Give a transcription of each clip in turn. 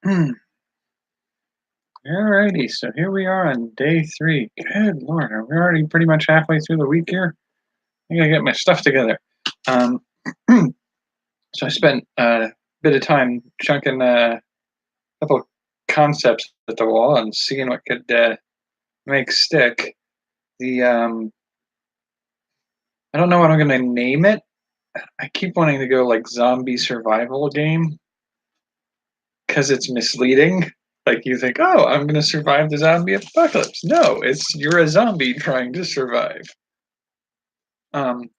Alrighty, so here we are on day three. Good Lord, are we already pretty much halfway through the week here? I gotta get my stuff together. Um, so I spent a bit of time chunking a couple concepts at the wall and seeing what could make stick. The I don't know what I'm gonna name it. I keep wanting to go like zombie survival game because it's misleading. Like you think, oh, I'm gonna survive the zombie apocalypse. No, it's you're a zombie trying to survive. Um,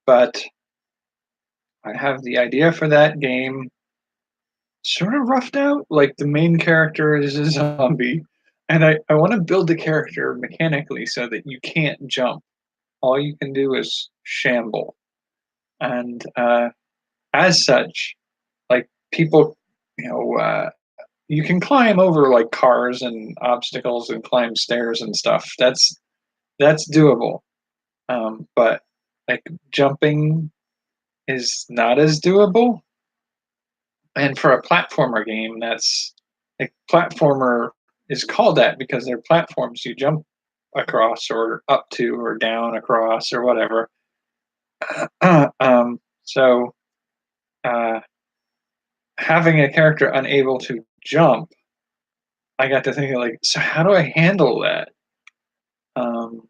but I have the idea for that game sort of roughed out. Like the main character is a zombie, and I want to build the character mechanically so that you can't jump. All you can do is shamble. And as such, like people, you know, you can climb over like cars and obstacles and climb stairs and stuff. That's doable. But like jumping is not as doable. And for a platformer game, that's like platformer is called that because they're platforms you jump across or up to or down across or whatever. So uh, having a character unable to jump, I got to thinking like, so how do I handle that? Um,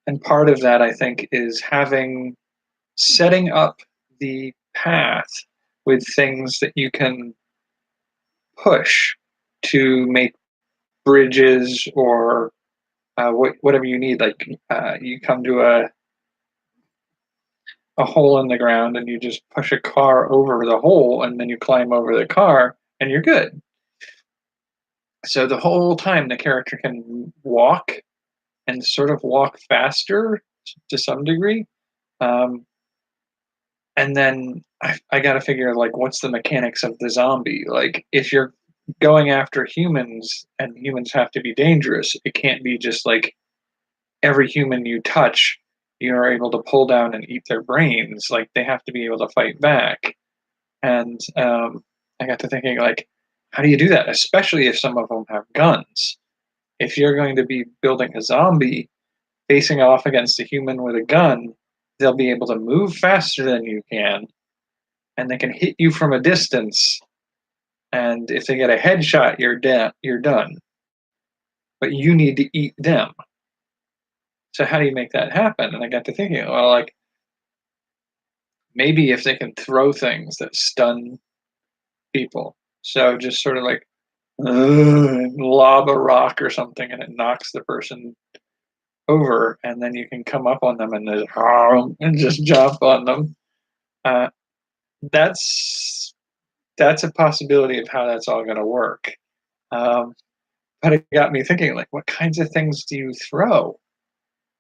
and part of that, I think, is having setting up the path with things that you can push to make bridges or whatever you need. Like you come to a hole in the ground and you just push a car over the hole and then you climb over the car and you're good. So the whole time the character can walk and sort of walk faster to some degree. Um, and then I got to figure like what's the mechanics of the zombie. Like if you're going after humans and humans have to be dangerous, it can't be just like every human you touch, you're able to pull down and eat their brains. Like they have to be able to fight back. And I got to thinking, like, how do you do that? Especially if some of them have guns. If you're going to be building a zombie facing off against a human with a gun, they'll be able to move faster than you can, and they can hit you from a distance. And if they get a headshot, you're dead. You're done. But you need to eat them. So how do you make that happen? And I got to thinking, well, like maybe if they can throw things that stun people. So just sort of like lob a rock or something and it knocks the person over, and then you can come up on them and just jump on them. Uh, that's that's a possibility of how that's all going to work. Um, but it got me thinking, like, what kinds of things do you throw?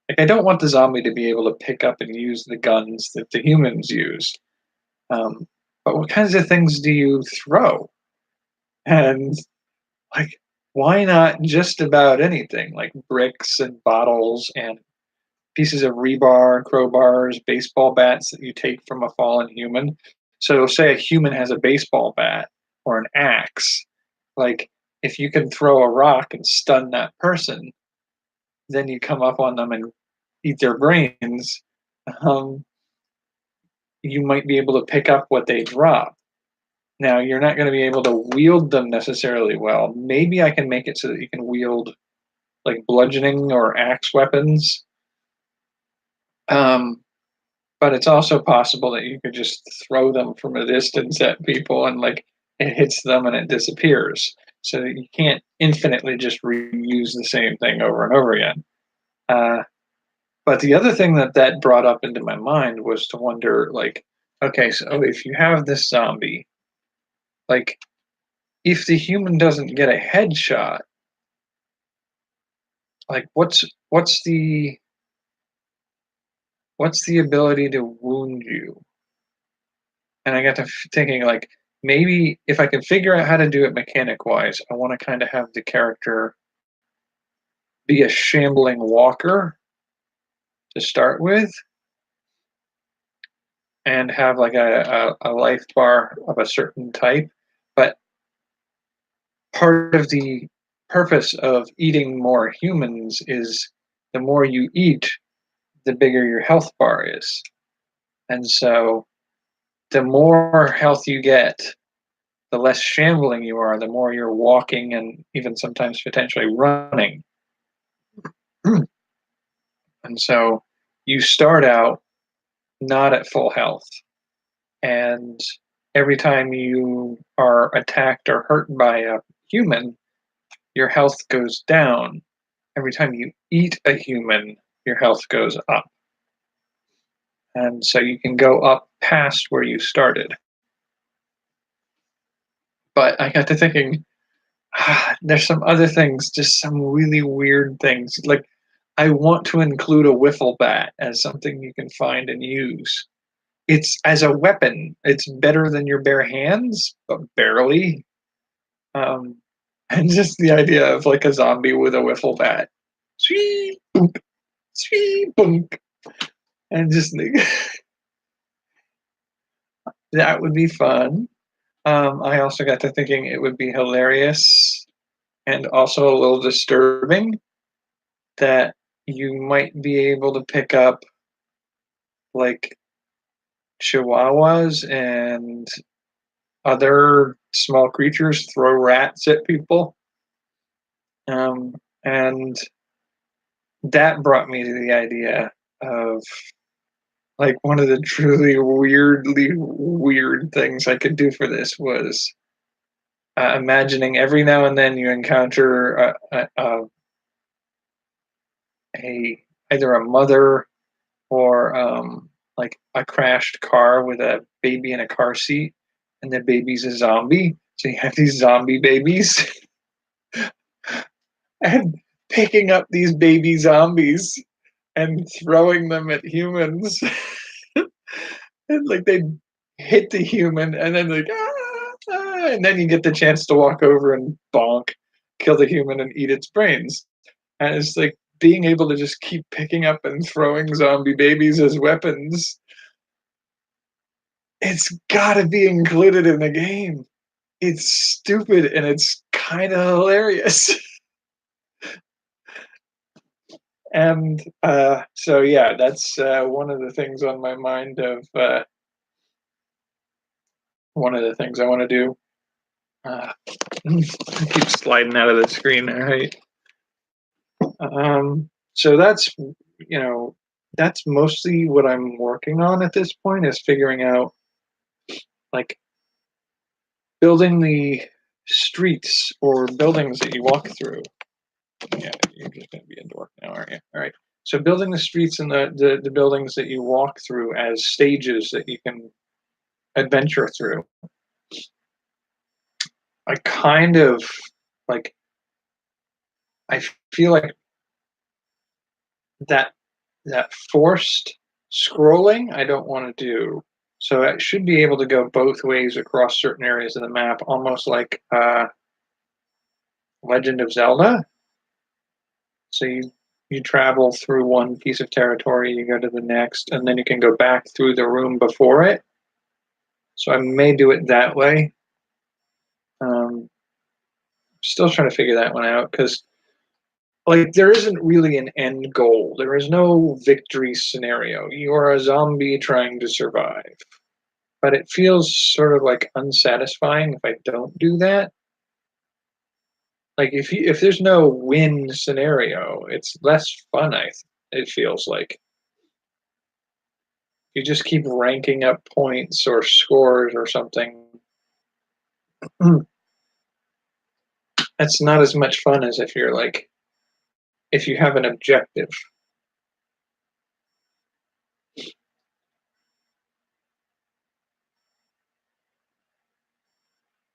Like, I don't want the zombie to be able to pick up and use the guns that the humans use. Um, but what kinds of things do you throw? And like, why not just about anything? Like bricks and bottles and pieces of rebar, crowbars, baseball bats that you take from a fallen human. So, say a human has a baseball bat or an axe. Like, if you can throw a rock and stun that person, then you come up on them and eat their brains. Um, you might be able to pick up what they drop. Now, you're not going to be able to wield them necessarily well. Maybe I can make it so that you can wield like bludgeoning or axe weapons. Um, but it's also possible that you could just throw them from a distance at people and like it hits them and it disappears. So that you can't infinitely just reuse the same thing over and over again. Uh, but the other thing that that brought up into my mind was to wonder, like, okay, so if you have this zombie, like, if the human doesn't get a headshot, like, what's the ability to wound you? And I got to thinking, like, maybe if I can figure out how to do it mechanic wise, I want to kind of have the character be a shambling walker to start with and have like a life bar of a certain type. But part of the purpose of eating more humans is the more you eat, the bigger your health bar is. And so the more health you get, the less shambling you are, the more you're walking and even sometimes potentially running. And so you start out not at full health. And every time you are attacked or hurt by a human, your health goes down. Every time you eat a human, your health goes up. And so you can go up past where you started. But I got to thinking, there's some other things, just some really weird things. Like, I want to include a wiffle bat as something you can find and use. It's as a weapon, it's better than your bare hands, but barely. Um, and just the idea of like a zombie with a wiffle bat. Sweet, boom, sweet, boom. And just that would be fun. I also got to thinking it would be hilarious and also a little disturbing that you might be able to pick up like chihuahuas and other small creatures throw rats at people. And that brought me to the idea of like one of the truly weirdly weird things I could do for this was imagining every now and then you encounter a either a mother or like a crashed car with a baby in a car seat, and the baby's a zombie. So you have these zombie babies, and picking up these baby zombies and throwing them at humans, and like they hit the human, and then like and then you get the chance to walk over and bonk, kill the human, and eat its brains. And it's like being able to just keep picking up and throwing zombie babies as weapons. It's gotta be included in the game. It's stupid and it's kind of hilarious. And so, yeah, that's one of the things on my mind of one of the things I want to do. I keep sliding out of the screen. All right. So you know, that's mostly what I'm working on at this point is figuring out like building the streets or buildings that you walk through. Yeah, you're just going to be indoor now, aren't you? All right. So building the streets and the buildings that you walk through as stages that you can adventure through. I kind of like I feel like that that forced scrolling I don't want to do. So it should be able to go both ways across certain areas of the map, almost like Legend of Zelda. So you travel through one piece of territory, you go to the next, and then you can go back through the room before it. So I may do it that way. Still trying to figure that one out because like there isn't really an end goal. There is no victory scenario. You are a zombie trying to survive. But it feels sort of like unsatisfying if I don't do that. Like if there's no win scenario, it's less fun. It feels like you just keep ranking up points or scores or something. That's not as much fun as if you're like if you have an objective.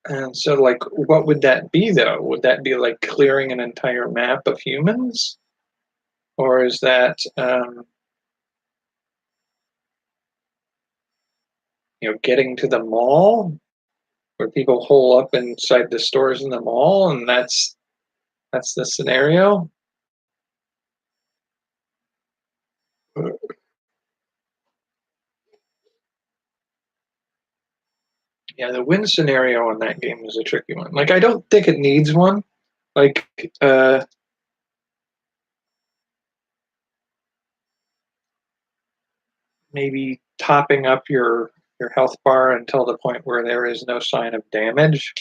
And so, like, what would that be though? Would that be like clearing an entire map of humans, or is that getting to the mall where people hole up inside the stores in the mall, and that's the scenario? Yeah, the win scenario in that game is a tricky one. Like, I don't think it needs one. Like, uh, maybe topping up your health bar until the point where there is no sign of damage.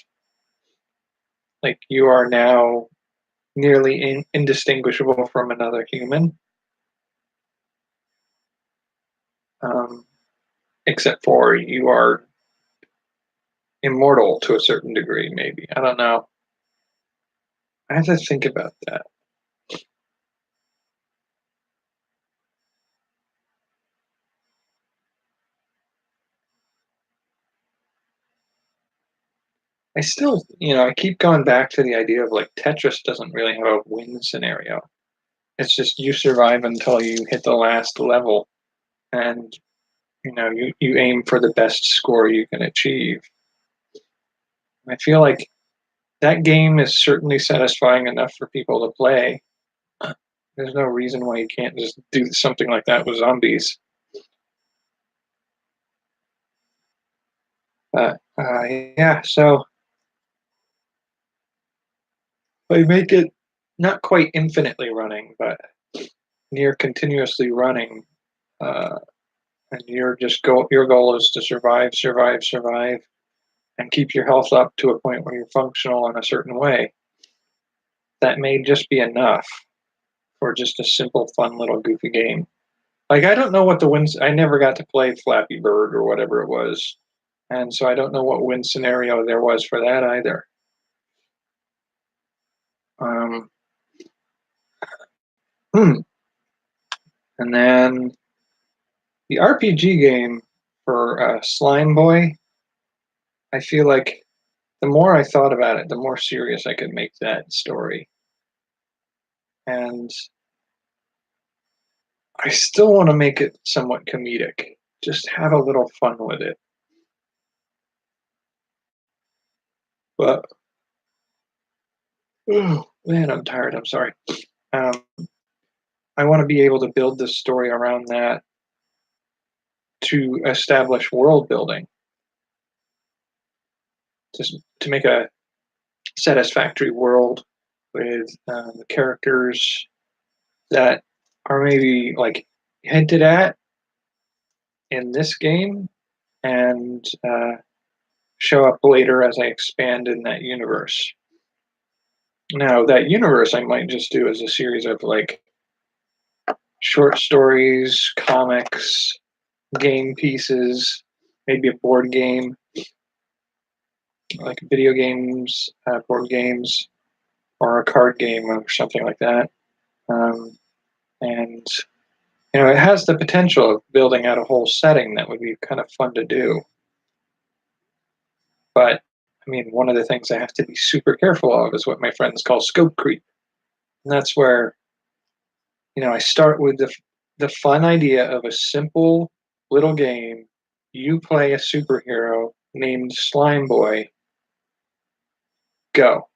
Like, you are now nearly indistinguishable from another human, um, except for you are immortal to a certain degree. Maybe, I don't know. I have to think about that. I still, I keep going back to the idea of like Tetris doesn't really have a win scenario. It's just you survive until you hit the last level, and you aim for the best score you can achieve. I feel like that game is certainly satisfying enough for people to play. There's no reason why you can't just do something like that with zombies. But yeah, so I make it not quite infinitely running, but near continuously running. Uh, and your goal is to survive, survive, survive, and keep your health up to a point where you're functional in a certain way. That may just be enough for just a simple, fun little goofy game. Like, I don't know what the wins. I never got to play Flappy Bird or whatever it was, and so I don't know what win scenario there was for that either. Um, hmm. And then the RPG game for Slime Boy. I feel like the more I thought about it, the more serious I could make that story, and I still want to make it somewhat comedic. Just have a little fun with it. But oh man, I'm tired. I'm sorry. Um, I want to be able to build this story around that to establish world building, to make a satisfactory world with the characters that are maybe like hinted at in this game and show up later as I expand in that universe. Now, that universe I might just do as a series of like short stories, comics, game pieces, maybe a board game, like video games, board games, or a card game or something like that. Um, and it has the potential of building out a whole setting that would be kind of fun to do. But I mean, one of the things I have to be super careful of is what my friends call scope creep, and that's where I start with the fun idea of a simple little game. You play a superhero named Slime Boy. Go.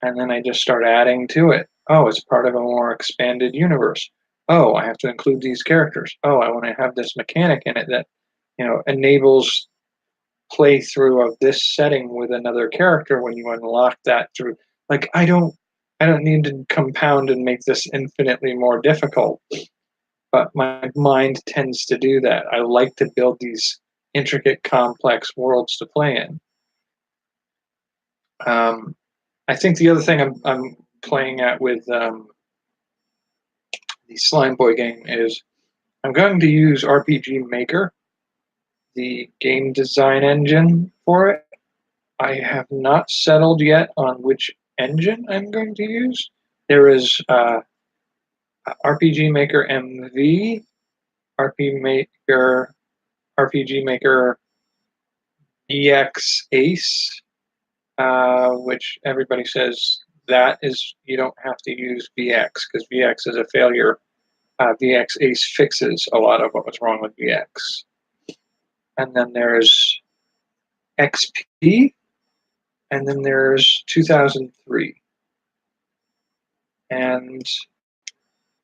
And then I just start adding to it. Oh, it's part of a more expanded universe. Oh, I have to include these characters. Oh, I want to have this mechanic in it that, enables playthrough of this setting with another character when you unlock that through. Like, I don't need to compound and make this infinitely more difficult, but my mind tends to do that. I like to build these intricate, complex worlds to play in. Um, I think the other thing I'm playing at with the Slime Boy game is I'm going to use RPG Maker, the game design engine for it. I have not settled yet on which engine I'm going to use. There is RPG Maker MV, RPG Maker EX Ace, which everybody says that is you don't have to use VX because VX is a failure. VX Ace fixes a lot of what was wrong with VX. And then there's XP, and then there's 2003. And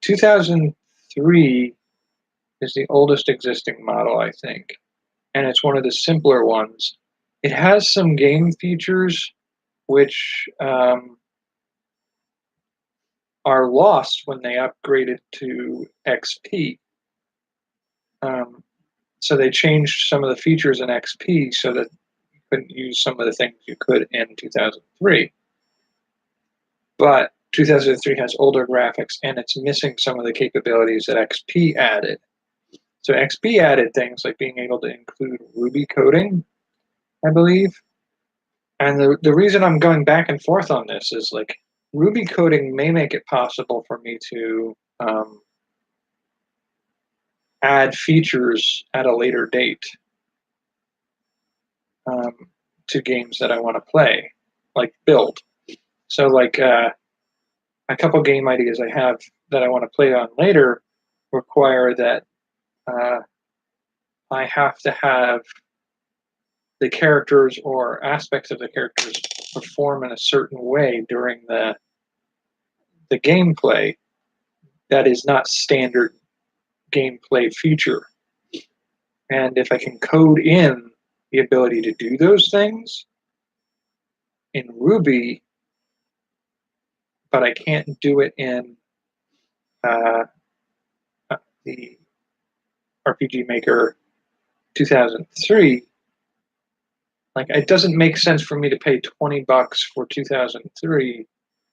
2003 is the oldest existing model, I think. and it's one of the simpler ones. It has some game features which are lost when they upgraded to XP. So they changed some of the features in XP so that you couldn't use some of the things you could in 2003. But 2003 has older graphics and it's missing some of the capabilities that XP added. So XP added things like being able to include Ruby coding, I believe. And the reason I'm going back and forth on this is like Ruby coding may make it possible for me to add features at a later date to games that I want to play, like build. So like a couple game ideas I have that I want to play on later require that I have to have the characters or aspects of the characters perform in a certain way during the gameplay that is not standard gameplay feature. And if I can code in the ability to do those things in Ruby, but I can't do it in the RPG Maker 2003, like it doesn't make sense for me to pay $20 for 2003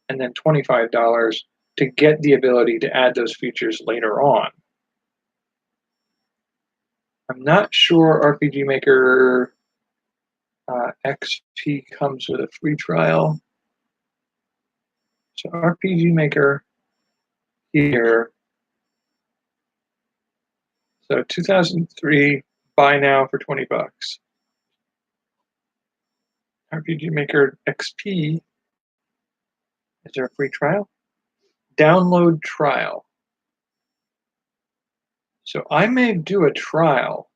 and then $25 to get the ability to add those features later on. I'm not sure RPG Maker XP comes with a free trial. So RPG Maker here. So 2003, buy now for $20. RPG Maker XP, is there a free trial? Download trial. So I may do a trial.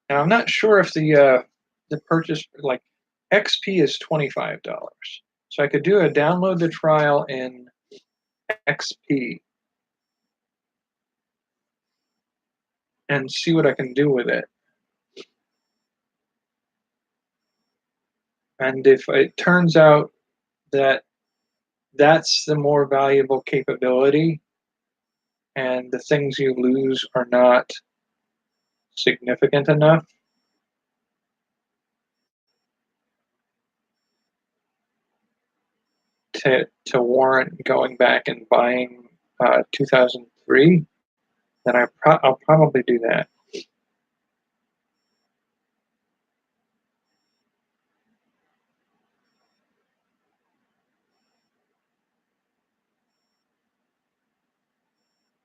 Now I'm not sure if the purchase, like XP is $25. So I could do a download the trial in XP and see what I can do with it. And if it turns out that that's the more valuable capability and the things you lose are not significant enough, to warrant going back and buying 2003, then I'll probably do that.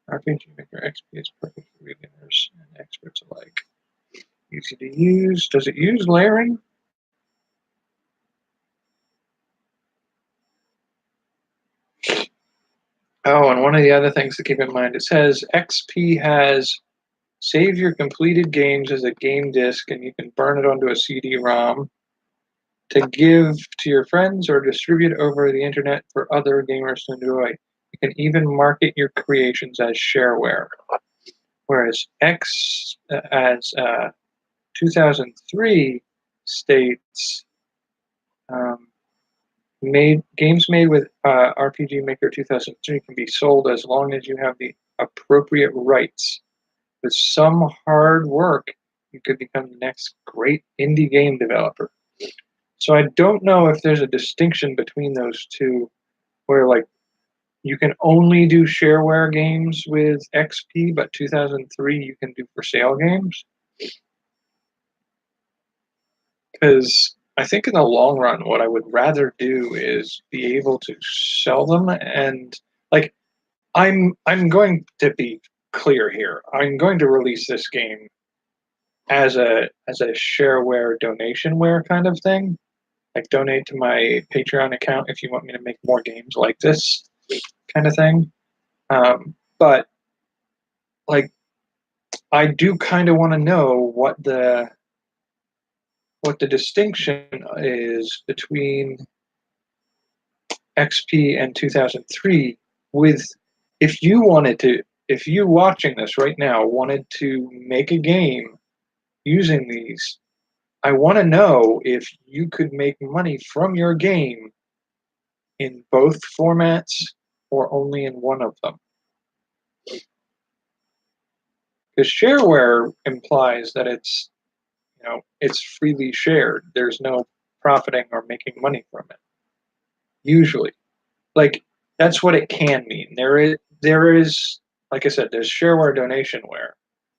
RPG Maker XP is perfect for beginners and experts alike. Easy to use. Does it use layering? Oh, and one of the other things to keep in mind, it says XP has save your completed games as a game disc and you can burn it onto a CD-ROM to give to your friends or distribute over the internet for other gamers to enjoy. You can even market your creations as shareware. Whereas X, as 2003 states, games made with RPG Maker 2003 can be sold as long as you have the appropriate rights. With some hard work, you could become the next great indie game developer. So I don't know if there's a distinction between those two, where like you can only do shareware games with XP, but 2003 you can do for sale games. Because I think in the long run, what I would rather do is be able to sell them, and like I'm going to be clear here. I'm going to release this game as a shareware donationware kind of thing. Like donate to my Patreon account if you want me to make more games like this kind of thing. But like I do kind of want to know what the distinction is between XP and 2003 with if you watching this right now wanted to make a game using these. I want to know if you could make money from your game in both formats or only in one of them. Because shareware implies that it's freely shared. There's no profiting or making money from it. Usually, like that's what it can mean. There is, like I said, there's shareware donationware,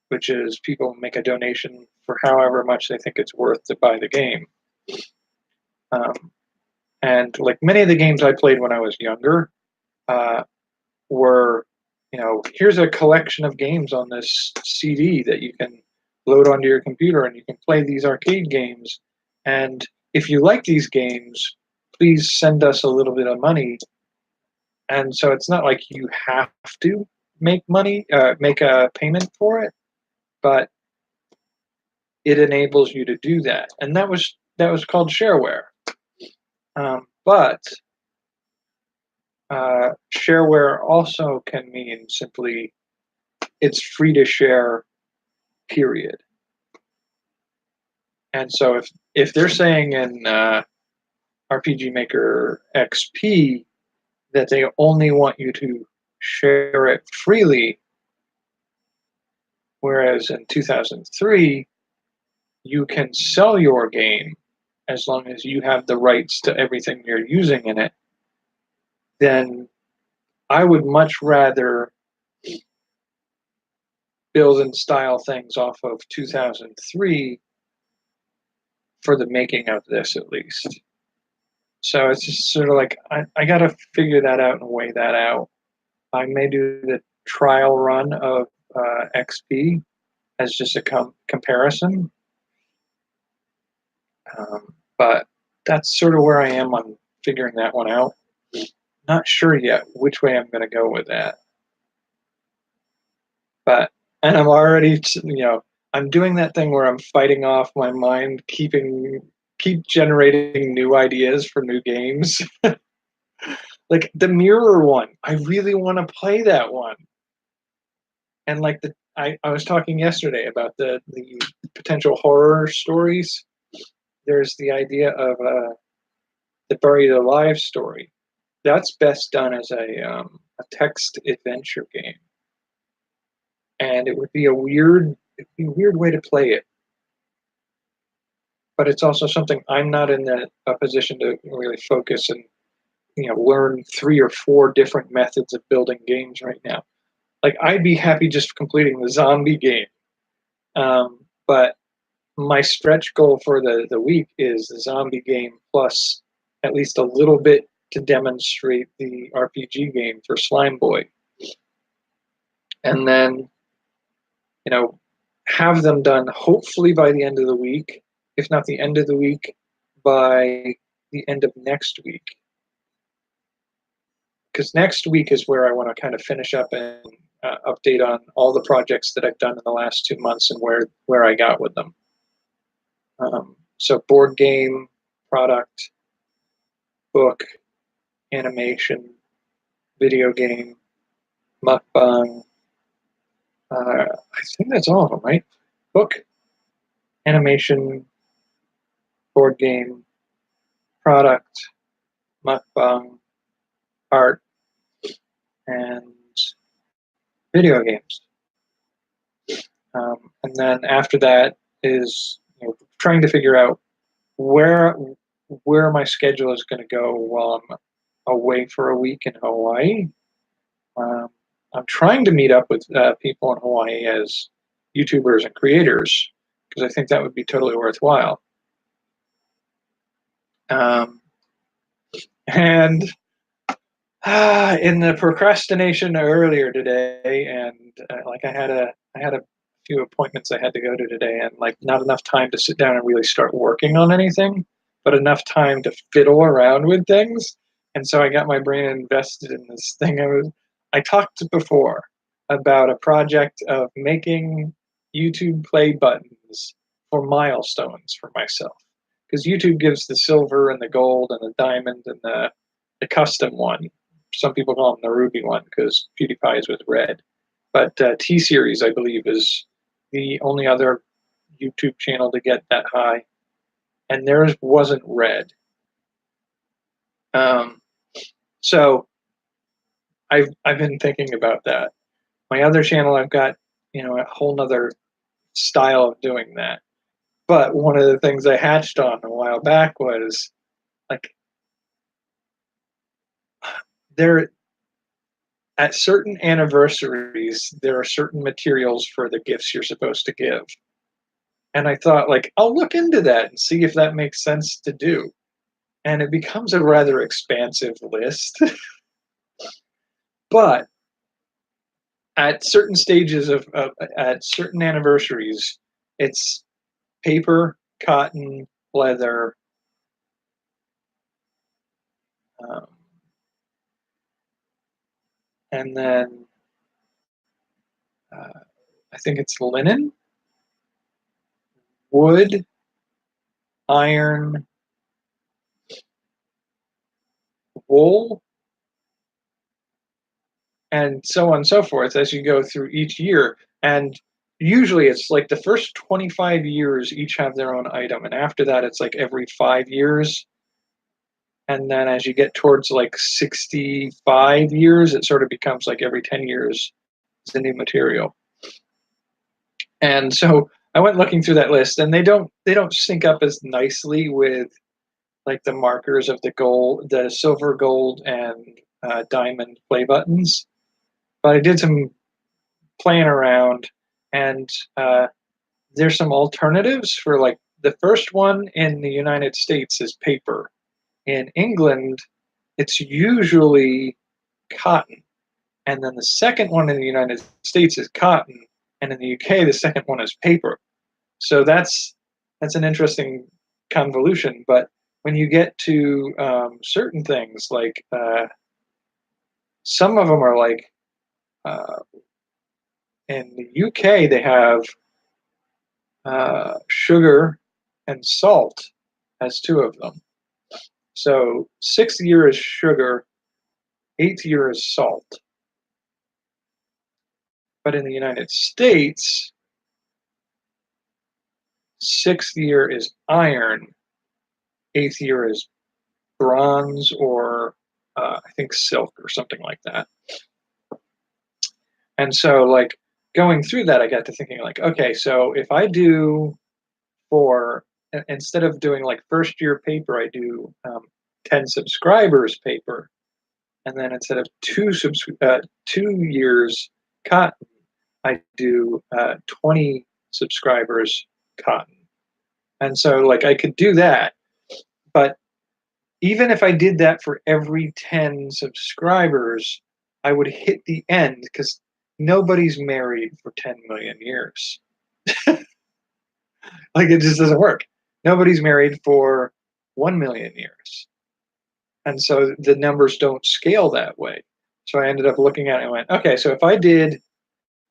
which is people make a donation for however much they think it's worth to buy the game. And like many of the games I played when I was younger were, here's a collection of games on this CD that you can load onto your computer and you can play these arcade games. And if you like these games, please send us a little bit of money. And so it's not like you have to make money, make a payment for it, but it enables you to do that. And that was called shareware. But shareware also can mean simply it's free to share, period. And so if they're saying in RPG Maker XP that they only want you to share it freely, whereas in 2003 you can sell your game as long as you have the rights to everything you're using in it, then I would much rather build and style things off of 2003 for the making of this, at least. So it's just sort of like I got to figure that out and weigh that out. I may do the trial run of XP as just a comparison, but that's sort of where I am on figuring that one out. Not sure yet which way I'm going to go with that. And I'm already, I'm doing that thing where I'm fighting off my mind, keep generating new ideas for new games. Like the Mirror one, I really want to play that one. And like I was talking yesterday about the potential horror stories. There's the idea of the Buried Alive story. That's best done as a text adventure game, and it would be a weird way to play it. But it's also something I'm not in a position to really focus and learn 3 or 4 different methods of building games right now. Like I'd be happy just completing the zombie game, but my stretch goal for the week is the zombie game plus at least a little bit to demonstrate the RPG game for Slime Boy, and then have them done hopefully by the end of the week, if not the end of the week, by the end of next week. Because next week is where I want to kind of finish up and update on all the projects that I've done in the last 2 months and where I got with them. So board game, product, book, animation, video game, mukbang. I think that's all of them, right? Book, animation, board game, product, mukbang, art, and video games. And then after that is trying to figure out where my schedule is going to go while I'm away for a week in Hawaii. I'm trying to meet up with people in Hawaii as YouTubers and creators because I think that would be totally worthwhile. And in the procrastination earlier today, and like I had a few appointments I had to go to today, and like not enough time to sit down and really start working on anything, but enough time to fiddle around with things. And so I got my brain invested in this thing. I talked before about a project of making YouTube play buttons for milestones for myself, because YouTube gives the silver and the gold and the diamond and the custom one. Some people call them the ruby one because PewDiePie is with red. But T-Series, I believe, is the only other YouTube channel to get that high, and theirs wasn't red. Um, so I've been thinking about that. My other channel, I've got a whole nother style of doing that. But one of the things I hatched on a while back was like there at certain anniversaries there are certain materials for the gifts you're supposed to give. And I thought like I'll look into that and see if that makes sense to do. And it becomes a rather expansive list. But at certain stages at certain anniversaries, it's paper, cotton, leather, um, and then uh, I think it's linen, wood, iron, wool, and so on and so forth as you go through each year. And usually it's like the first 25 years each have their own item, and after that it's like every 5 years. And then as you get towards like 65 years, it sort of becomes like every 10 years is a new material. And so I went looking through that list, and they don't sync up as nicely with like the markers of the gold, the silver, gold, and diamond play buttons. But I did some playing around, and there's some alternatives for like the first one in the United States is paper. In England, it's usually cotton. And then the second one in the United States is cotton, and in the UK, the second one is paper. So that's an interesting convolution. But when you get to certain things, like some of them are like uh, in the UK, they have sugar and salt as two of them. So sixth year is sugar, eighth year is salt. But in the United States, sixth year is iron, eighth year is bronze, or I think silk or something like that. And so, like, going through that, I got to thinking, like, okay, so if I do for, instead of doing like first year paper, I do 10 subscribers paper. And then instead of 2 years cotton, I do 20 subscribers cotton. And so, like, I could do that. But even if I did that for every 10 subscribers, I would hit the end because nobody's married for 10 million years. Like, it just doesn't work. Nobody's married for 1 million years. And so the numbers don't scale that way. So I ended up looking at it and went, okay, so if I did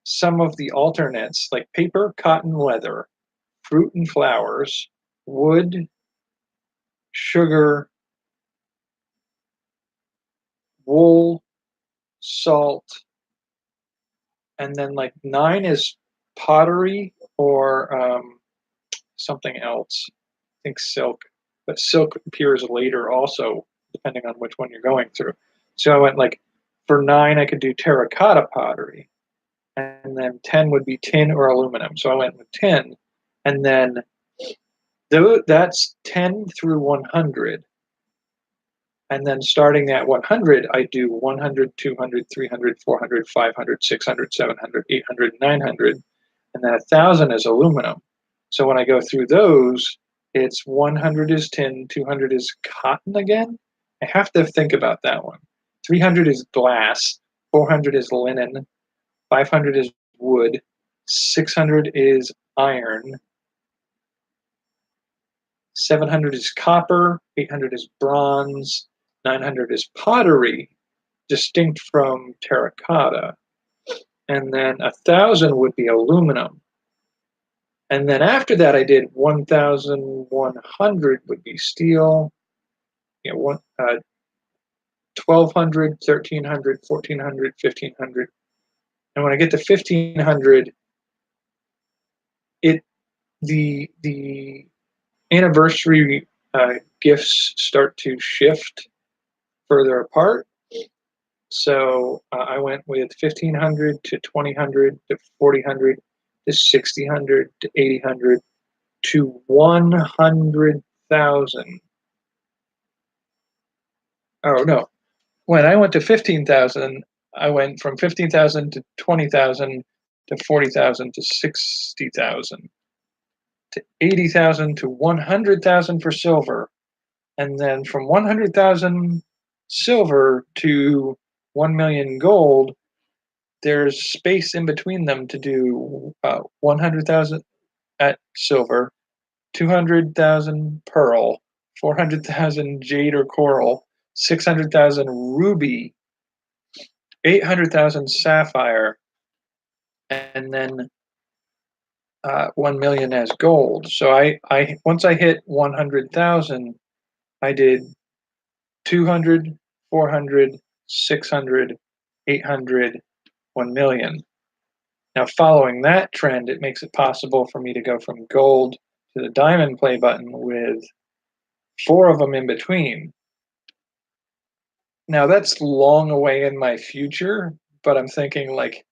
some of the alternates like paper, cotton, leather, fruit and flowers, wood, sugar, wool, salt, and then like 9 is pottery or something else. I think silk, but silk appears later also, depending on which one you're going through. So I went like for 9, I could do terracotta pottery, and then 10 would be tin or aluminum. So I went with tin, and then that's 10 through 100. And then starting at 100, I do 100, 200, 300, 400, 500, 600, 700, 800, 900, and then 1,000 is aluminum. So when I go through those, it's 100 is tin, 200 is cotton again. I have to think about that one. 300 is glass, 400 is linen, 500 is wood, 600 is iron, 700 is copper, 800 is bronze, 900 is pottery, distinct from terracotta, and then 1,000 would be aluminum. And then after that, I did 1,100 would be steel, 1,200, 1,300, 1,400, 1,500. And when I get to 1,500, the anniversary gifts start to shift further apart. So I went with 1500 to 2000 to 4000 to 6000 to 8000 to 100,000. Oh no, when I went to 15,000, I went from 15,000 to 20,000 to 40,000 to 60,000 to 80,000 to 100,000 for silver, and then from 100,000 silver to 1 million gold. There's space in between them to do 100,000 at silver, 200,000 pearl, 400,000 jade or coral, 600,000 ruby, 800,000 sapphire, and then 1 million as gold. So I once I hit 100,000, I did 200, 400, 600, 800, 1 million. Now, following that trend, it makes it possible for me to go from gold to the diamond play button with 4 of them in between. Now, that's long away in my future, but I'm thinking like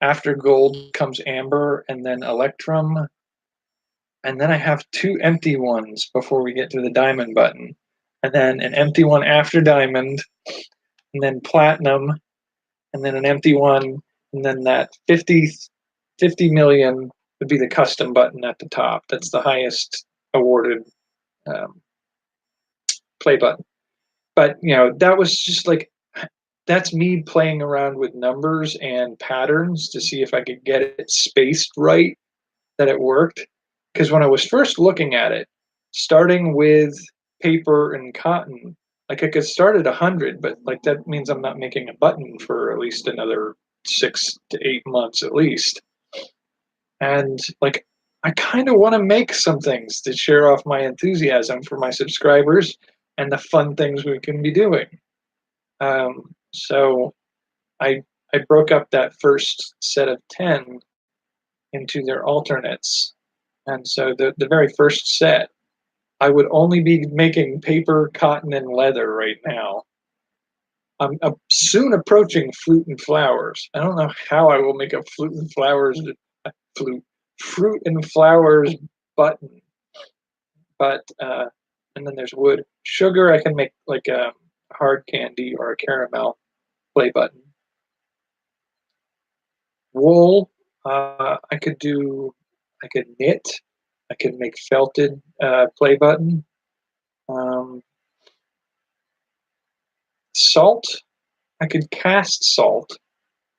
after gold comes amber and then electrum, and then I have 2 empty ones before we get to the diamond button, and then an empty one after diamond, and then platinum, and then an empty one, and then that 50 million would be the custom button at the top. That's the highest awarded um, play button. But that was just like that's me playing around with numbers and patterns to see if I could get it spaced right, that it worked. Because when I was first looking at it, starting with paper and cotton, like I could start at 100, but like that means I'm not making a button for at least another 6 to 8 months at least. And like I kind of want to make some things to share off my enthusiasm for my subscribers and the fun things we can be doing. So I broke up that first set of 10 into their alternates. And so the very first set, I would only be making paper, cotton, and leather right now. I'm soon approaching flute and flowers. I don't know how I will make a flute and flowers flute fruit and flowers button, but and then there's wood. Sugar, I can make like a hard candy or a caramel play button. Wool, I could do. I could knit. I could make felted play button. Um, Salt, I could cast salt.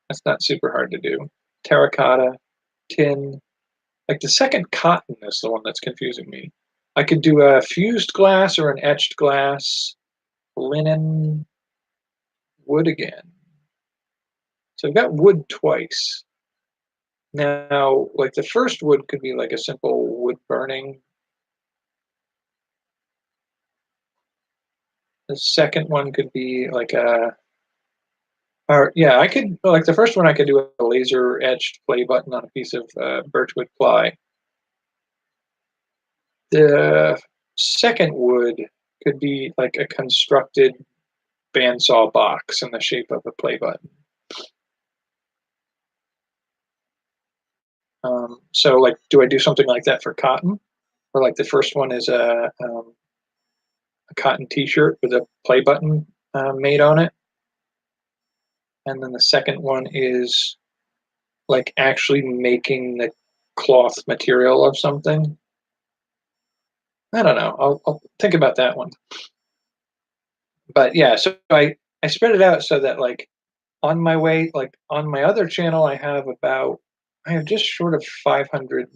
That's not super hard to do. Terracotta, tin. Like the second cotton is the one that's confusing me. I could do a fused glass or an etched glass, linen, wood again. So I've got wood twice. Now, like the first wood could be like a simple wood burning. The second one could be like or yeah, I could like the first one I could do a laser etched play button on a piece of birchwood ply. The second wood could be like a constructed bandsaw box in the shape of a play button. So like, do I do something like that for cotton? Or like the first one is a cotton T-shirt with a play button made on it, and then the second one is like actually making the cloth material of something. I don't know. I'll think about that one. But yeah, so I spread it out so that like on my way, like on my other channel, I have just short of 500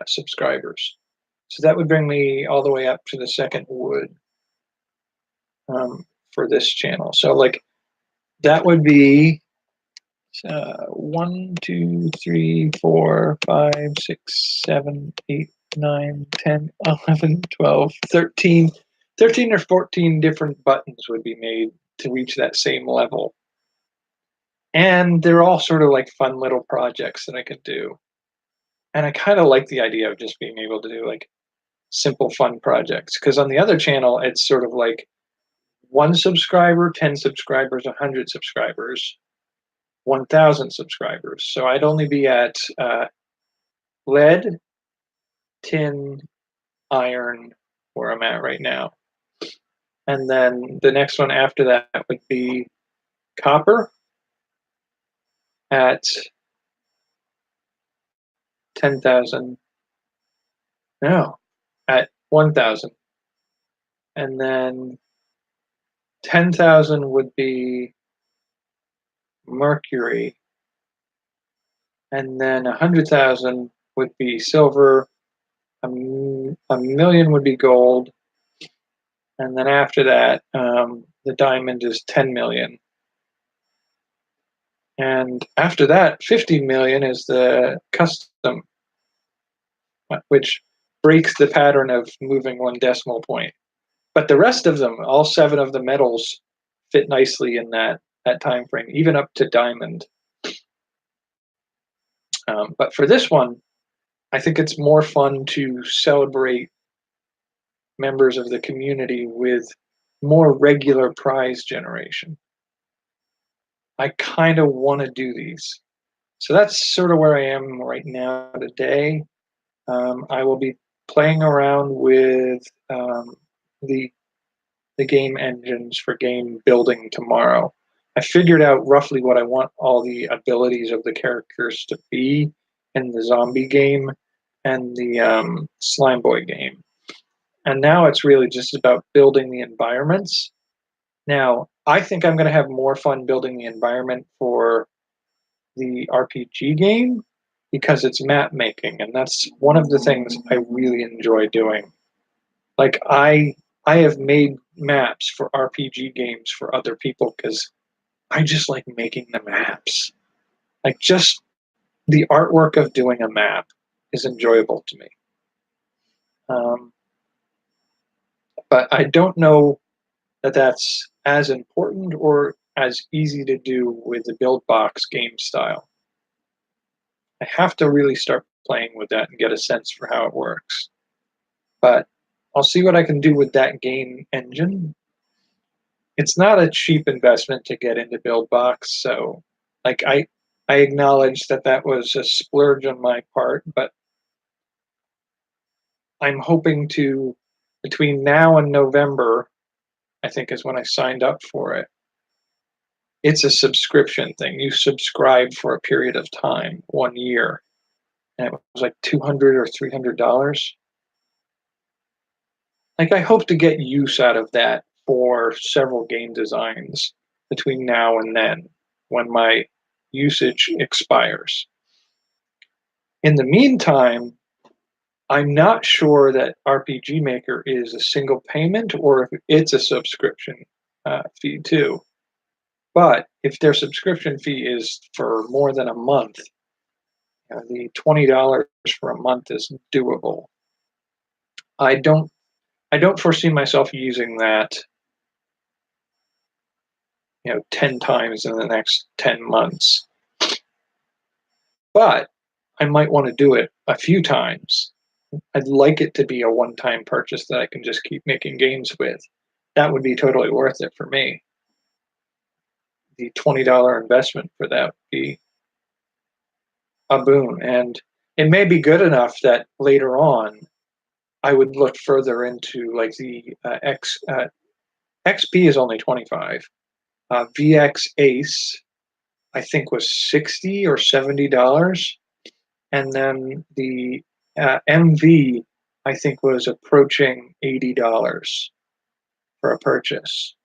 subscribers. So that would bring me all the way up to the second wood for this channel. So like that would be 1, 2, 3, 4, 5, 6, 7, 8, 9, 10, 11, 12, 13, 13 or 14 different buttons would be made to reach that same level. And they're all sort of like fun little projects that I could do. And I kind of like the idea of just being able to do like simple, fun projects. Because on the other channel, it's sort of like 1 subscriber, 10 subscribers, 100 subscribers, 1,000 subscribers. So I'd only be at lead, tin, iron, where I'm at right now. And then the next one after that would be copper at 10,000. No, at 1,000. And then 10,000 would be mercury. And then 100,000 would be silver. A million would be gold. And then after that, the diamond is 10 million. And after that, 50 million is the custom, which breaks the pattern of moving 1 decimal point. But the rest of them, all 7 of the metals, fit nicely in that time frame, even up to diamond. But for this one, I think it's more fun to celebrate members of the community with more regular prize generation. I kind of want to do these. So that's sort of where I am right now today. I will be playing around with the game engines for game building tomorrow. I figured out roughly what I want all the abilities of the characters to be in the zombie game and the slime boy game. And now it's really just about building the environments. Now, I think I'm going to have more fun building the environment for the RPG game because it's map making, and that's one of the things I really enjoy doing. Like I have made maps for RPG games for other people because I just like making the maps. Like just the artwork of doing a map is enjoyable to me. Um, but I don't know that that's as important or as easy to do with the build box game style. I have to really start playing with that and get a sense for how it works. But I'll see what I can do with that game engine. It's not a cheap investment to get into BuildBox, so like I acknowledge that that was a splurge on my part, but I'm hoping to between now and November, I think is when I signed up for it. It's a subscription thing. You subscribe for a period of time, 1 year, and it was like $200 or $300. Like I hope to get use out of that for several game designs between now and then when my usage expires. In the meantime, I'm not sure that RPG Maker is a single payment or if it's a subscription fee too. But if their subscription fee is for more than a month, the $20 for a month is doable. I don't I don't foresee myself using that 10 times in the next 10 months. But I might want to do it a few times. I'd like it to be a one-time purchase that I can just keep making games with. That would be totally worth it for me. The $20 investment for that would be a boon. And it may be good enough that later on I would look further into like the XP is only 25. VX Ace, I think, was $60 or $70. And then the MV, I think, was approaching $80 for a purchase.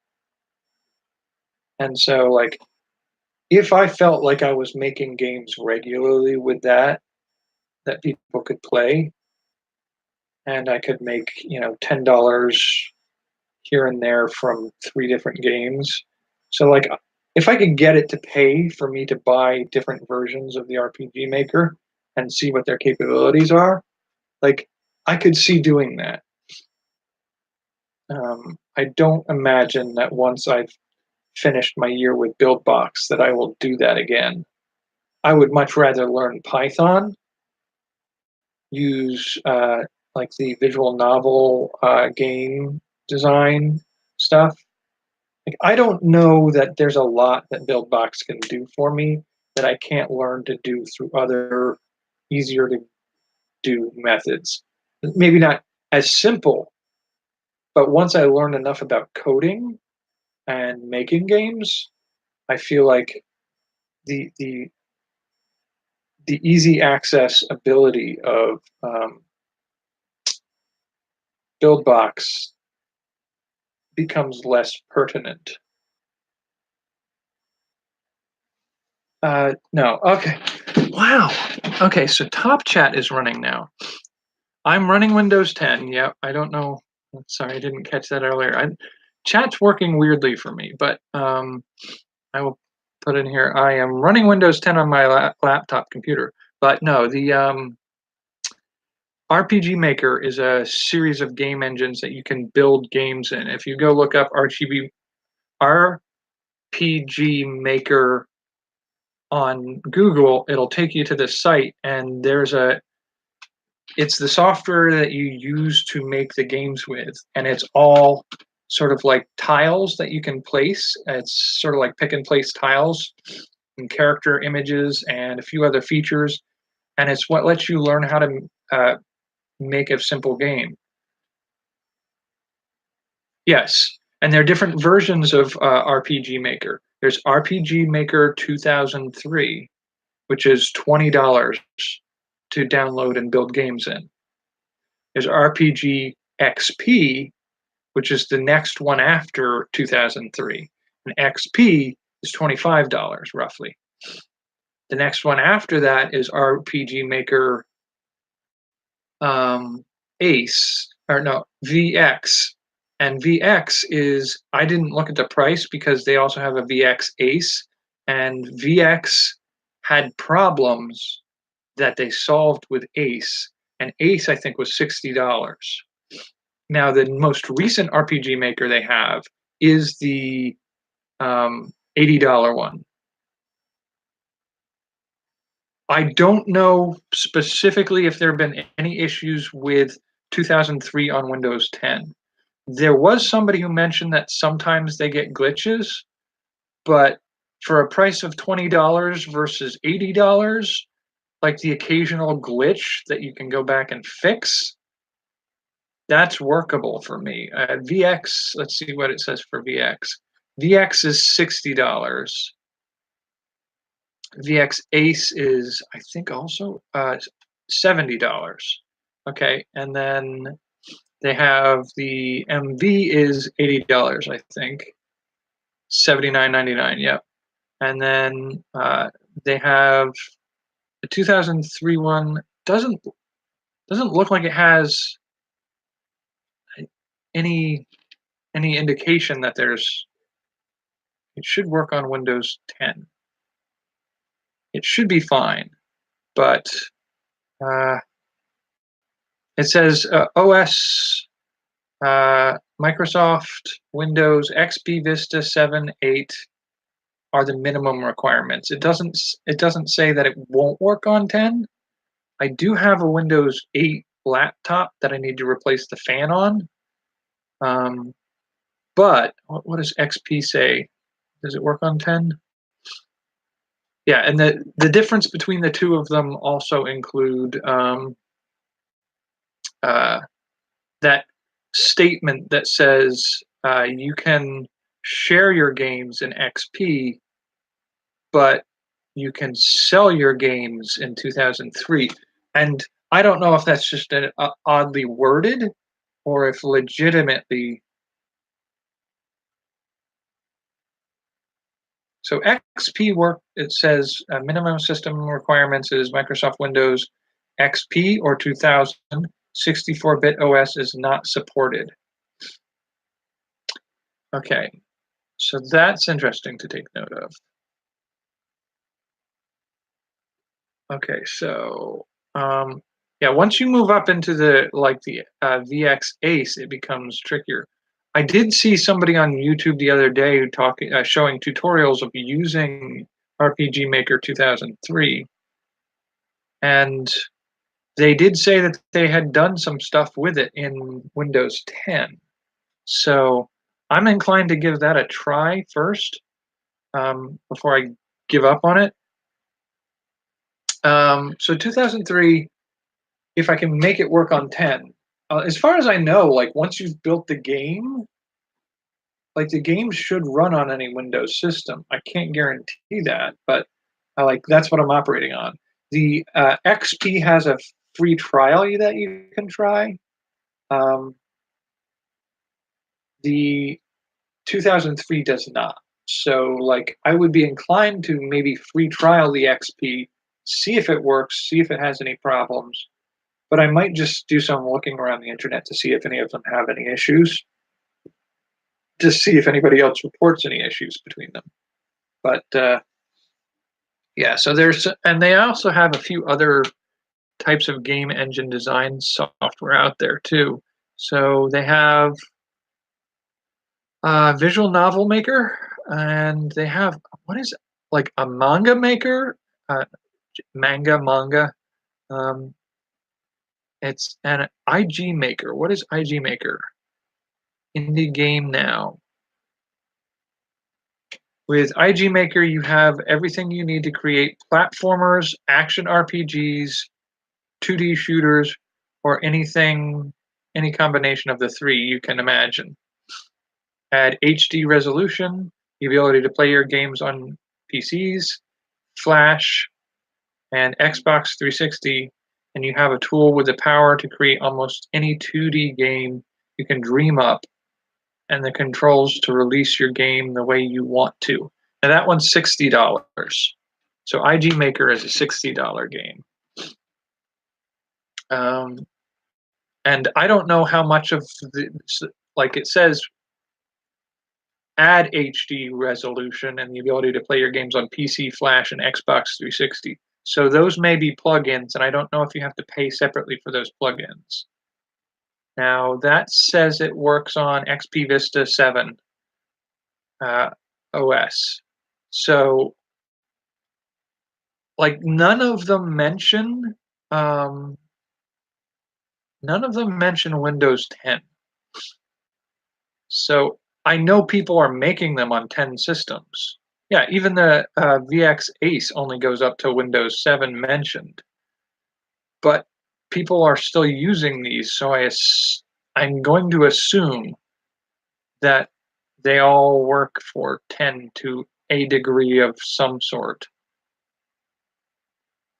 And so, like, if I felt like I was making games regularly with that people could play, and I could make, $10 here and there from 3 different games. So, like, if I could get it to pay for me to buy different versions of the RPG Maker and see what their capabilities are, like, I could see doing that. I don't imagine that once I've finished my year with BuildBox that I will do that again. I would much rather learn Python use like the visual novel game design stuff. Like, I don't know that there's a lot that BuildBox can do for me that I can't learn to do through other easier to do methods. Maybe not as simple, but once I learn enough about coding and making games, I feel like the the the easy access ability of BuildBox becomes less pertinent. No. Okay. Wow. Okay, so Top Chat is running now. I'm running Windows 10. Yep. I don't know. Sorry, I didn't catch that earlier. Chat's working weirdly for me, but I will put in here. I am running Windows 10 on my laptop computer. But no, the RPG Maker is a series of game engines that you can build games in. If you go look up RPG Maker on Google, it'll take you to this site, and it's the software that you use to make the games with, and it's all sort of like tiles that you can place. It's sort of like pick and place tiles and character images and a few other features, and it's what lets you learn how to make a simple game. Yes, and there are different versions of RPG Maker. There's RPG Maker 2003, which is $20 to download and build games in. There's RPG XP, which is the next one after 2003. And XP is $25 roughly. The next one after that is RPG Maker Ace, or no, VX. And VX is, I didn't look at the price because they also have a VX Ace, and VX had problems that they solved with Ace, and Ace I think was $60. Now the most recent RPG Maker they have is the $80 one. I don't know specifically if there have been any issues with 2003 on Windows 10. There was somebody who mentioned that sometimes they get glitches, but for a price of $20 versus $80, like the occasional glitch that you can go back and fix, that's workable for me. VX, let's see what it says for VX. VX is $60. VX Ace is, I think, also $70. Okay, and then they have the MV is $80, I think. $79.99. Yep. And then they have the 2003 one. Doesn't look like it has any indication that there's. It should work on Windows 10. It should be fine, but it says OS, Microsoft, Windows, XP, Vista 7, 8 are the minimum requirements. It doesn't say that it won't work on 10. I do have a Windows 8 laptop that I need to replace the fan on. But what does XP say? Does it work on 10? Yeah, and the difference between the two of them also include that statement that says you can share your games in XP, but you can sell your games in 2003. And I don't know if that's just oddly worded or if legitimately. So XP work, it says minimum system requirements is Microsoft Windows XP or 2000. 64-bit OS is not supported. Okay, so that's interesting to take note of. Okay, so yeah, once you move up into the VX Ace, it becomes trickier. I did see somebody on YouTube the other day showing tutorials of using RPG Maker 2003, and They did say that they had done some stuff with it in Windows 10. So I'm inclined to give that a try first, before I give up on it. So 2003, if I can make it work on 10. As far as I know, like once you've built the game, like the game should run on any Windows system. I can't guarantee that, but like that's what I'm operating on. The XP has a free trial that you can try. Um, the 2003 does not. So like I would be inclined to maybe free trial the XP, see if it works, see if it has any problems. But I might just do some looking around the internet to see if any of them have any issues, to see if anybody else reports any issues between them. But yeah, so there's, and they also have a few other types of game engine design software out there too. So they have Visual Novel Maker, and they have, what is it? Like a manga maker, uh, manga. Um, it's an IG Maker. What is IG Maker? Indie Game Now. With IG Maker, you have everything you need to create platformers, action RPGs, 2D shooters, or anything, any combination of the three you can imagine. Add HD resolution, the ability to play your games on PCs, Flash, and Xbox 360, and you have a tool with the power to create almost any 2D game you can dream up, and the controls to release your game the way you want to. Now that one's $60. So IG Maker is a $60 game. Um, and I don't know how much of the, like it says, add HD resolution and the ability to play your games on PC, Flash, and Xbox 360. So those may be plugins, and I don't know if you have to pay separately for those plugins. Now that says it works on XP Vista 7 OS. So, like, um, none of them mention Windows 10. So I know people are making them on 10 systems. Yeah, even the VX Ace only goes up to Windows 7 mentioned, but people are still using these. So I'm going to assume that they all work for 10 to a degree of some sort.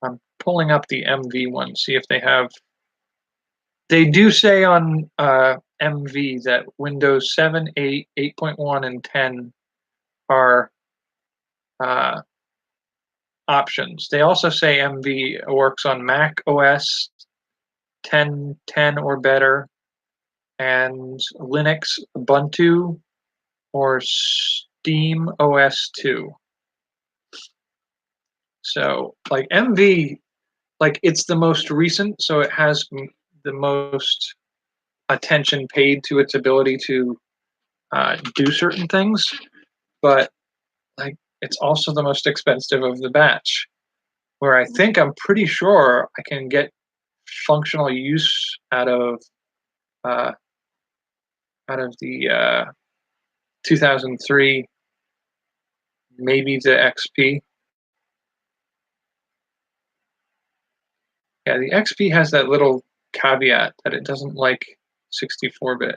I'm pulling up the MV one, see if they have. They do say on MV that Windows 7, 8, 8.1, and 10 are options. They also say MV works on Mac OS 10, or better, and Linux, Ubuntu, or Steam OS 2. So, like MV, like it's the most recent, so it has the most attention paid to its ability to do certain things, but like it's also the most expensive of the batch. Where I think I'm pretty sure I can get functional use uh, out of the 2003, maybe the XP. Yeah, the XP has that little caveat that it doesn't like 64-bit.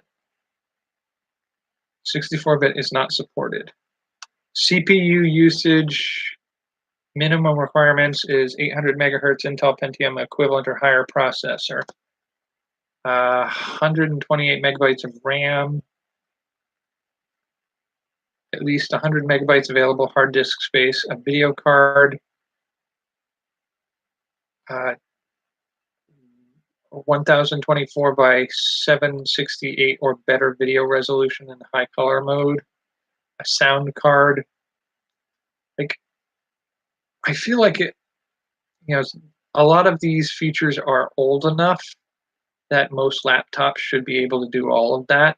64-bit is not supported. CPU usage minimum requirements is 800 megahertz Intel Pentium equivalent or higher processor. 128 megabytes of RAM, at least 100 megabytes available hard disk space, a video card, 1024 by 768 or better video resolution in high color mode, a sound card. Like, I feel like a lot of these features are old enough that most laptops should be able to do all of that.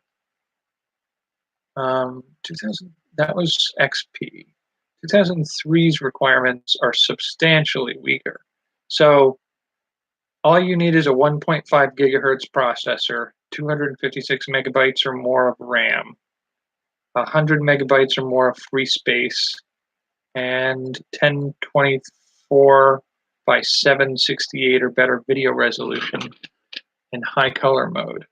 2000, that was XP. 2003's requirements are substantially weaker. So All you need is a 1.5 gigahertz processor, 256 megabytes or more of RAM, 100 megabytes or more of free space, and 1024 by 768 or better video resolution in high color mode.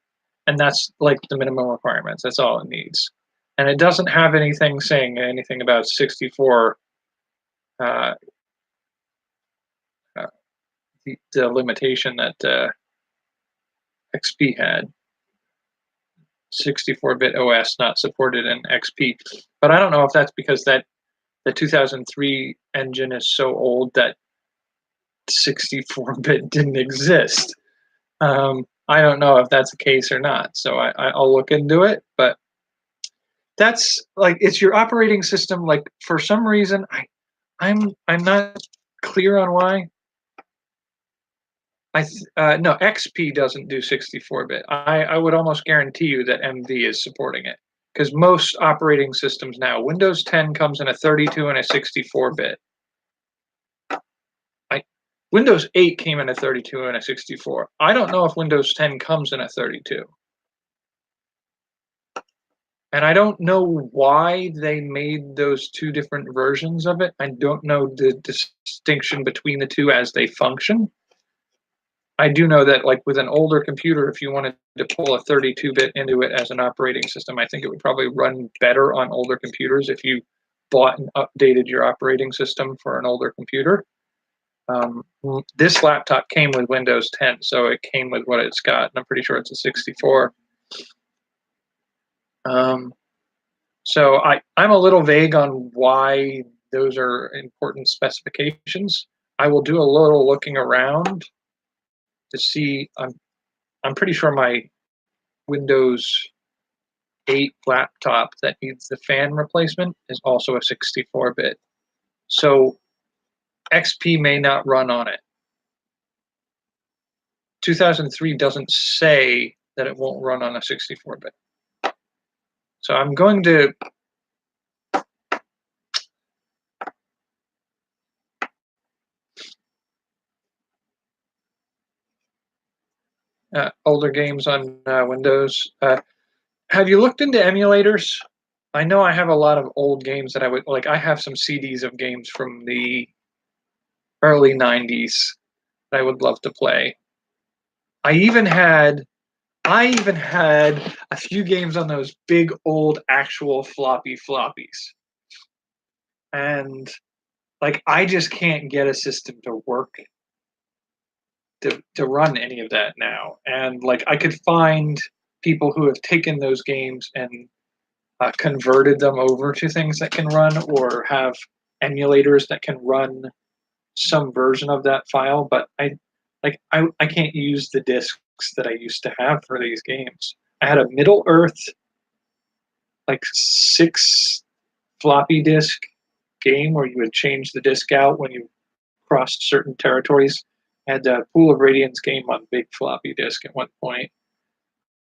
And that's like the minimum requirements. That's all it needs. And it doesn't have anything saying anything about 64, uh, uh, the limitation that XP had. 64-bit OS not supported in XP. But I don't know if that's because that the 2003 engine is so old that 64-bit didn't exist. I don't know if that's the case or not, so I'll look into it. But that's like, it's your operating system. Like, for some reason, I'm not clear on why. No, XP doesn't do 64-bit. I would almost guarantee you that MV is supporting it, because most operating systems now, Windows 10 comes in a 32 and a 64-bit. Windows 8 came in a 32 and a 64. I don't know if Windows 10 comes in a 32. And I don't know why they made those two different versions of it. I don't know the distinction between the two as they function. I do know that, like, with an older computer, if you wanted to pull a 32-bit into it as an operating system, I think it would probably run better on older computers if you bought and updated your operating system for an older computer. This laptop came with Windows 10, so it came with what it's got, and I'm pretty sure it's a 64. So I'm a little vague on why those are important specifications. I will do a little looking around to see. I'm pretty sure my Windows 8 laptop that needs the fan replacement is also a 64-bit. So XP may not run on it. 2003 doesn't say that it won't run on a 64-bit. So I'm going to older games on Windows. Have you looked into emulators? I know I have a lot of old games that I would like. I have some CDs of games from the early 90s that I would love to play. I even had a few games on those big old actual floppy floppies. And like, I just can't get a system to work to run any of that now. And like, I could find people who have taken those games and converted them over to things that can run, or have emulators that can run some version of that file. But I can't use the discs that I used to have for these games. I had a Middle Earth, like 6 floppy disk game where you would change the disk out when you crossed certain territories. I had a Pool of Radiance game on big floppy disk at one point.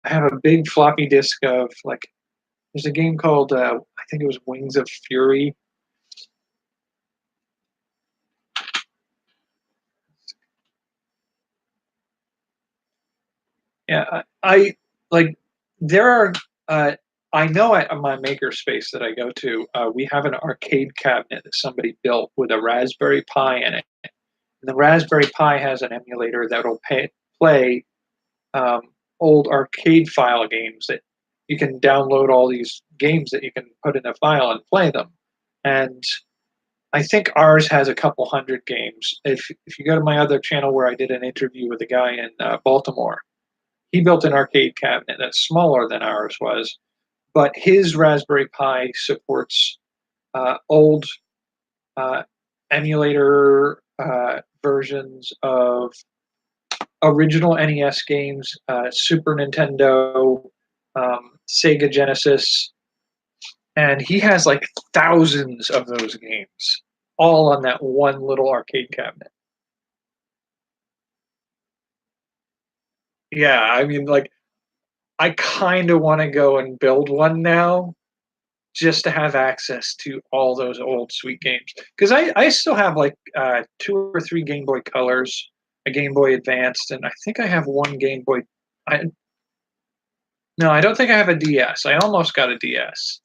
I have a big floppy disk of, like, there's a game called I think it was Wings of Fury. Yeah, I like, there are. I know at my makerspace that I go to, we have an arcade cabinet that somebody built with a Raspberry Pi in it. And the Raspberry Pi has an emulator that'll play um, old arcade file games that you can download all these games that you can put in a file and play them. And I think ours has a couple hundred games. If you go to my other channel where I did an interview with a guy in Baltimore, he built an arcade cabinet that's smaller than ours was, but his Raspberry Pi supports old uh, emulator versions of original NES games, Super Nintendo, Sega Genesis, and he has like thousands of those games, all on that one little arcade cabinet. Yeah, I mean, like, I kind of want to go and build one now just to have access to all those old sweet games. Because I still have like 2 or 3 Game Boy Colors a Game Boy Advanced, and I think I have one Game Boy. I No, I don't think I have a DS. I almost got a DS.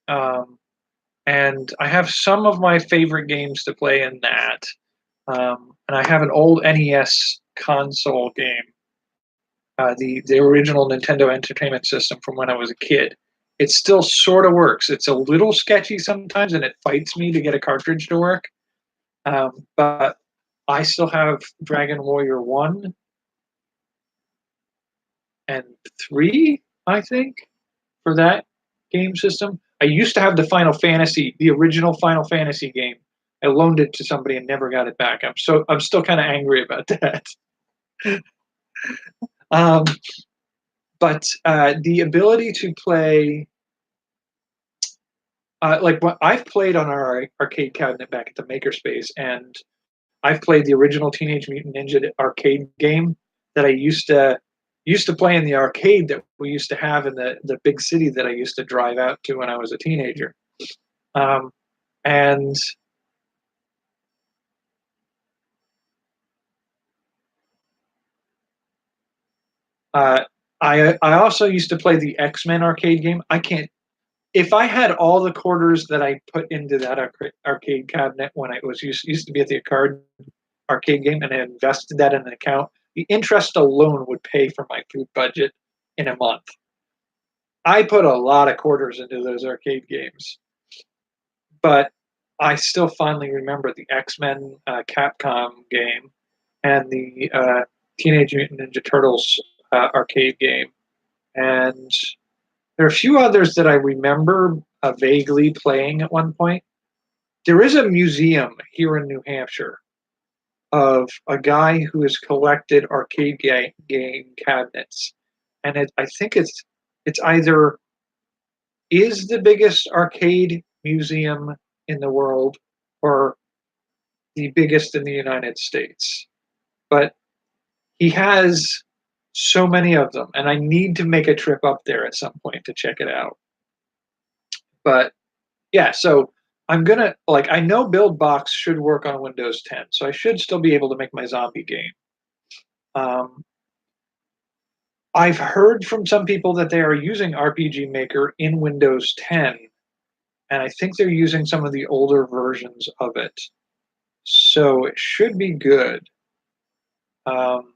Um, and I have some of my favorite games to play in that. And I have an old NES console game, the original Nintendo Entertainment System from when I was a kid. It still sort of works. It's a little sketchy sometimes, and it fights me to get a cartridge to work. But I still have Dragon Warrior 1 and 3, I think, for that game system. I used to have the original Final Fantasy game. I loaned it to somebody and never got it back. I'm still kind of angry about that. Um, but the ability to play, like what I've played on our arcade cabinet back at the Makerspace, and I've played the original Teenage Mutant Ninja arcade game that I used to play in the arcade that we used to have in the big city that I used to drive out to when I was a teenager. Um, and uh, I also used to play the X-Men arcade game. I can't If I had all the quarters that I put into that arcade cabinet when I was used to be at the arcade game, and I invested that in an account, the interest alone would pay for my food budget in a month. I put a lot of quarters into those arcade games, but I still fondly remember the X-Men Capcom game and the Teenage Mutant Ninja Turtles arcade game, and there are a few others that I remember vaguely playing at one point. There is a museum here in New Hampshire of a guy who has collected arcade game cabinets, and I think it's either is the biggest arcade museum in the world or the biggest in the United States. But he has so many of them, and I need to make a trip up there at some point to check it out. But yeah, so I know BuildBox should work on Windows 10, so I should still be able to make my zombie game. Um, I've heard from some people that they are using RPG Maker in Windows 10, and I think they're using some of the older versions of it. So it should be good. Um,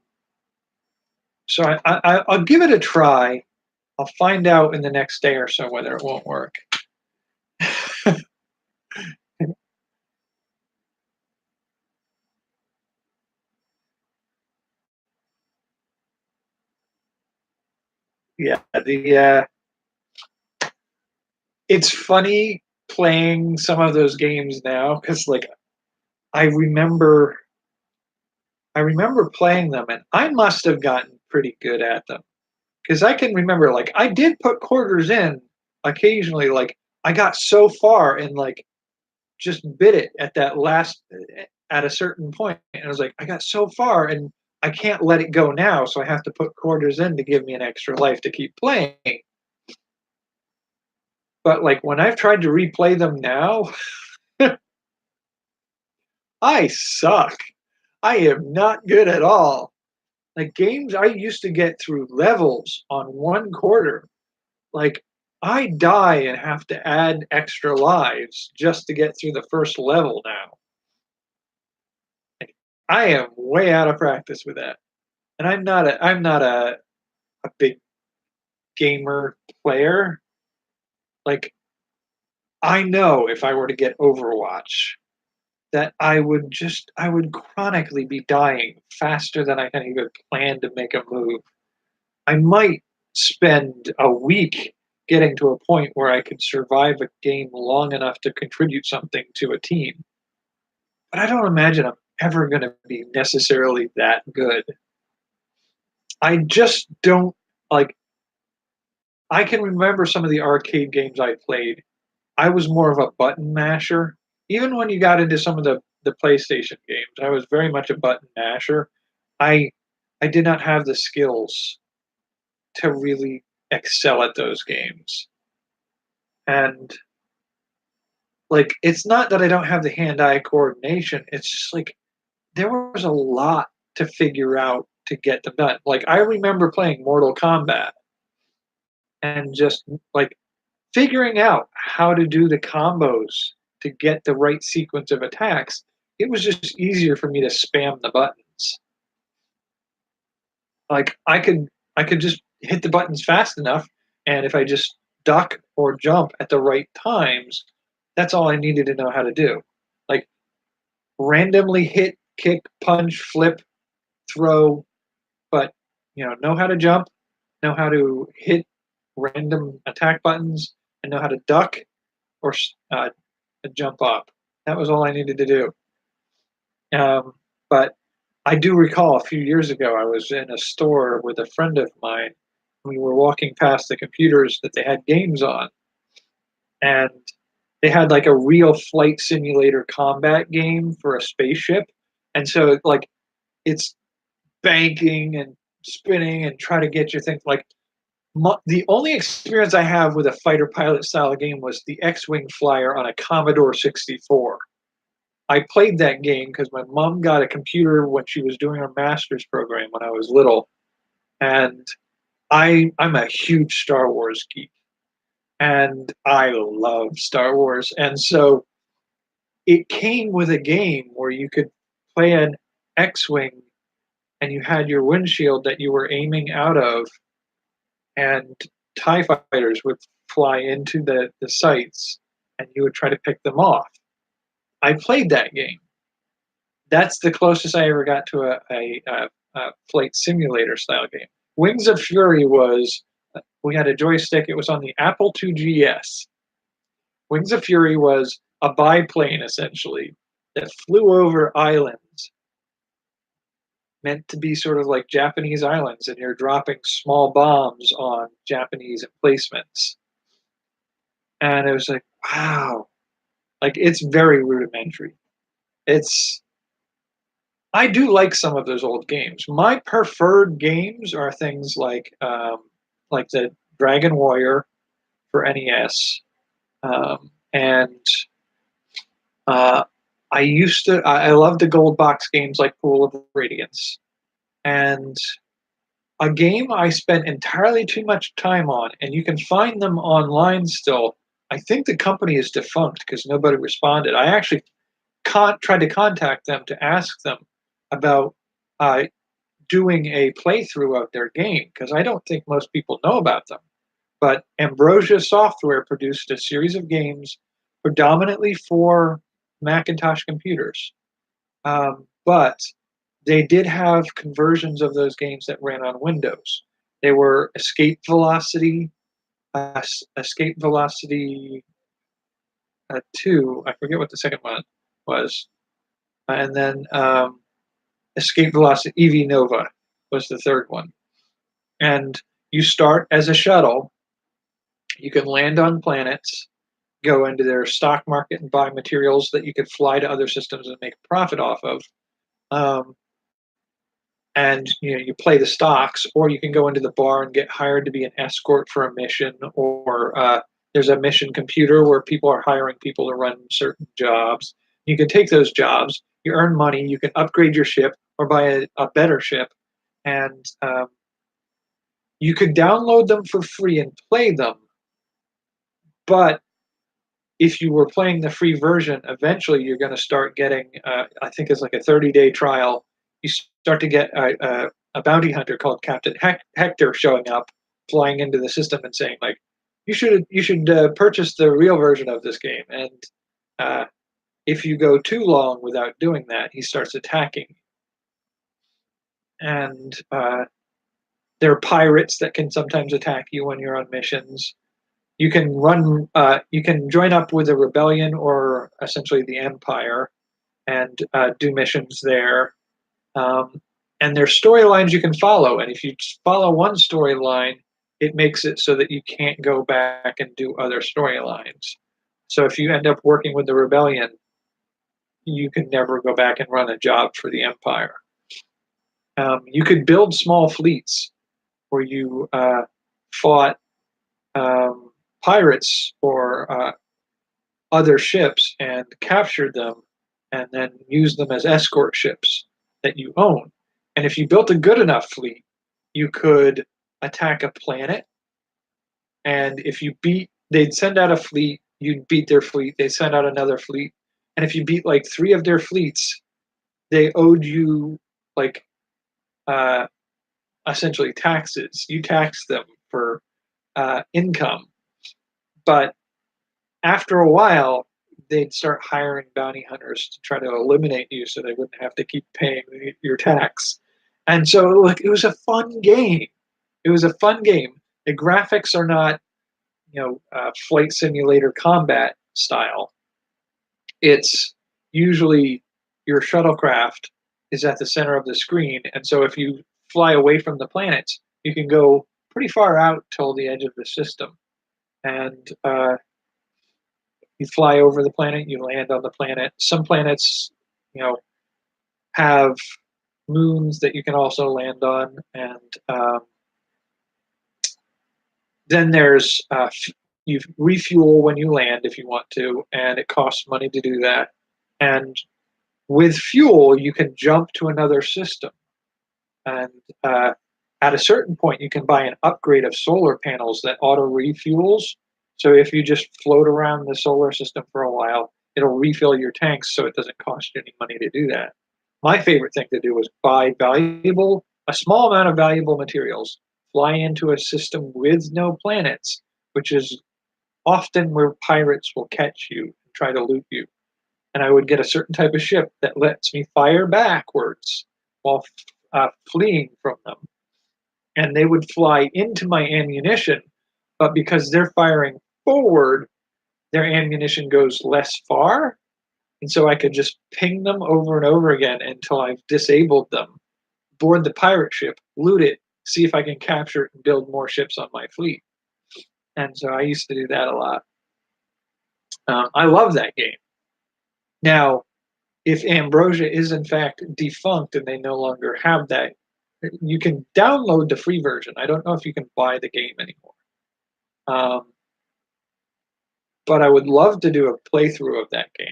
so I'll give it a try. I'll find out in the next day or so whether it won't work. Yeah, it's funny playing some of those games now because like I remember I remember playing them and I must have gotten pretty good at them because I can remember like I did put quarters in occasionally. Like I got so far and like just bit it at that last at a certain point, and I was like, I got so far and I can't let it go now, so I have to put quarters in to give me an extra life to keep playing. But like when I've tried to replay them now, I suck. I am not good at all. Like games I used to get through levels on one quarter. Like I die and have to add extra lives just to get through the first level now. And I am way out of practice with that. And I'm not a big gamer player. Like I know if I were to get Overwatch that I would chronically be dying faster than I can even plan to make a move. I might spend a week getting to a point where I could survive a game long enough to contribute something to a team. But I don't imagine I'm ever going to be necessarily that good. I just don't like. I can remember some of the arcade games I played. I was more of a button masher. Even when you got into some of the PlayStation games, I was very much a button masher. I I did not have the skills to really excel at those games. And like it's not that I don't have the hand-eye coordination. It's just like there was a lot to figure out to get them done. Like, I remember playing Mortal Kombat and just, like, figuring out how to do the combos to get the right sequence of attacks. It was just easier for me to spam the buttons. Like, I could just hit the buttons fast enough, and if I just duck or jump at the right times, that's all I needed to know how to do. Like, randomly hit, kick, punch, flip, throw, but, know how to jump, know how to hit random attack buttons, and know how to duck or jump up. That was all I needed to do. But I do recall a few years ago, I was in a store with a friend of mine. We were walking past the computers that they had games on, and they had like a real flight simulator combat game for a spaceship. And so, like, it's banking and spinning and try to get your thing. Like, the only experience I have with a fighter pilot style game was the X-wing flyer on a Commodore 64. I played that game because my mom got a computer when she was doing her master's program when I was little, and I'm a huge Star Wars geek, and I love Star Wars, and so it came with a game where you could play an X-wing, and you had your windshield that you were aiming out of, and TIE fighters would fly into the sights, and you would try to pick them off. I played that game. That's the closest I ever got to a flight simulator style game. Wings of Fury was, we had a joystick. It was on the Apple IIgs. Wings of Fury was a biplane essentially that flew over islands, meant to be sort of like Japanese islands, and you're dropping small bombs on Japanese emplacements. And it was like, wow, like, it's very rudimentary. It's I do like some of those old games. My preferred games are things like the Dragon Warrior for NES, and uh, I love the gold box games like Pool of Radiance, and a game I spent entirely too much time on, and you can find them online still. I think the company is defunct because nobody responded. I actually tried to contact them to ask them about uh, doing a playthrough of their game because I don't think most people know about them. But Ambrosia Software produced a series of games predominantly for Macintosh computers. But they did have conversions of those games that ran on Windows. They were Escape Velocity 2. I forget what the second one was. And then Escape Velocity EV Nova was the third one. And you start as a shuttle. You can land on planets, go into their stock market and buy materials that you could fly to other systems and make a profit off of. Um, and you play the stocks, or you can go into the bar and get hired to be an escort for a mission, or there's a mission computer where people are hiring people to run certain jobs. You can take those jobs, you earn money, you can upgrade your ship or buy a better ship, and you could download them for free and play them. But if you were playing the free version, eventually you're going to start getting, I think it's like a 30-day trial. You start to get a bounty hunter called Captain Hector showing up, flying into the system and saying, like, you should purchase the real version of this game. And if you go too long without doing that, he starts attacking. And there are pirates that can sometimes attack you when you're on missions. You can join up with a rebellion or essentially the Empire and do missions there. And there's storylines you can follow. And if you follow one storyline, it makes it so that you can't go back and do other storylines. So if you end up working with the rebellion, you can never go back and run a job for the Empire. You could build small fleets where you fought pirates or other ships and captured them and then use them as escort ships that you own. And if you built a good enough fleet, you could attack a planet. And if you beat, they'd send out a fleet, you'd beat their fleet, they send out another fleet. And if you beat like 3 of their fleets, they owed you like uh, essentially taxes. You taxed them for income. But after a while, they'd start hiring bounty hunters to try to eliminate you so they wouldn't have to keep paying your tax. And so, like, it was a fun game. It was a fun game. The graphics are not, flight simulator combat style. It's usually your shuttlecraft is at the center of the screen, and so if you fly away from the planets, you can go pretty far out till the edge of the system, and you fly over the planet, you land on the planet. Some planets, you know, have moons that you can also land on, and then there's you refuel when you land if you want to, and it costs money to do that. And with fuel, you can jump to another system, and at a certain point, you can buy an upgrade of solar panels that auto refuels. So if you just float around the solar system for a while, it'll refill your tanks, so it doesn't cost you any money to do that. My favorite thing to do was buy a small amount of valuable materials, fly into a system with no planets, which is often where pirates will catch you and try to loot you. And I would get a certain type of ship that lets me fire backwards while fleeing from them. And they would fly into my ammunition, but because they're firing forward, their ammunition goes less far. And so I could just ping them over and over again until I've disabled them, board the pirate ship, loot it, see if I can capture it and build more ships on my fleet. And so I used to do that a lot. I love that game. Now, if Ambrosia is in fact defunct and they no longer have that, you can download the free version. I don't know if you can buy the game anymore. But I would love to do a playthrough of that game.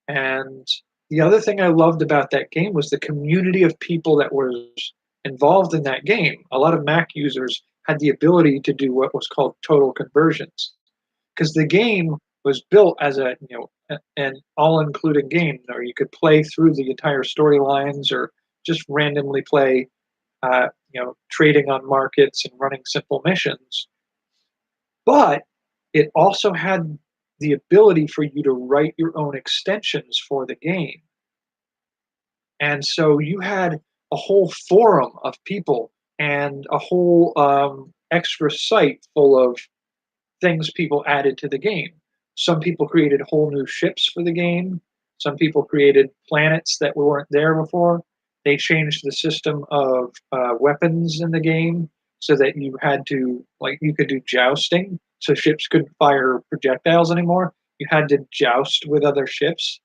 And the other thing I loved about that game was the community of people that was involved in that game. A lot of Mac users had the ability to do what was called total conversions, because the game was built as an all-including game, or you could play through the entire storylines, or just randomly play, trading on markets and running simple missions. But it also had the ability for you to write your own extensions for the game. And so you had a whole forum of people and a whole extra site full of things people added to the game. Some people created whole new ships for the game. Some people created planets that weren't there before. They changed the system of weapons in the game so that you could do jousting. So ships couldn't fire projectiles anymore. You had to joust with other ships.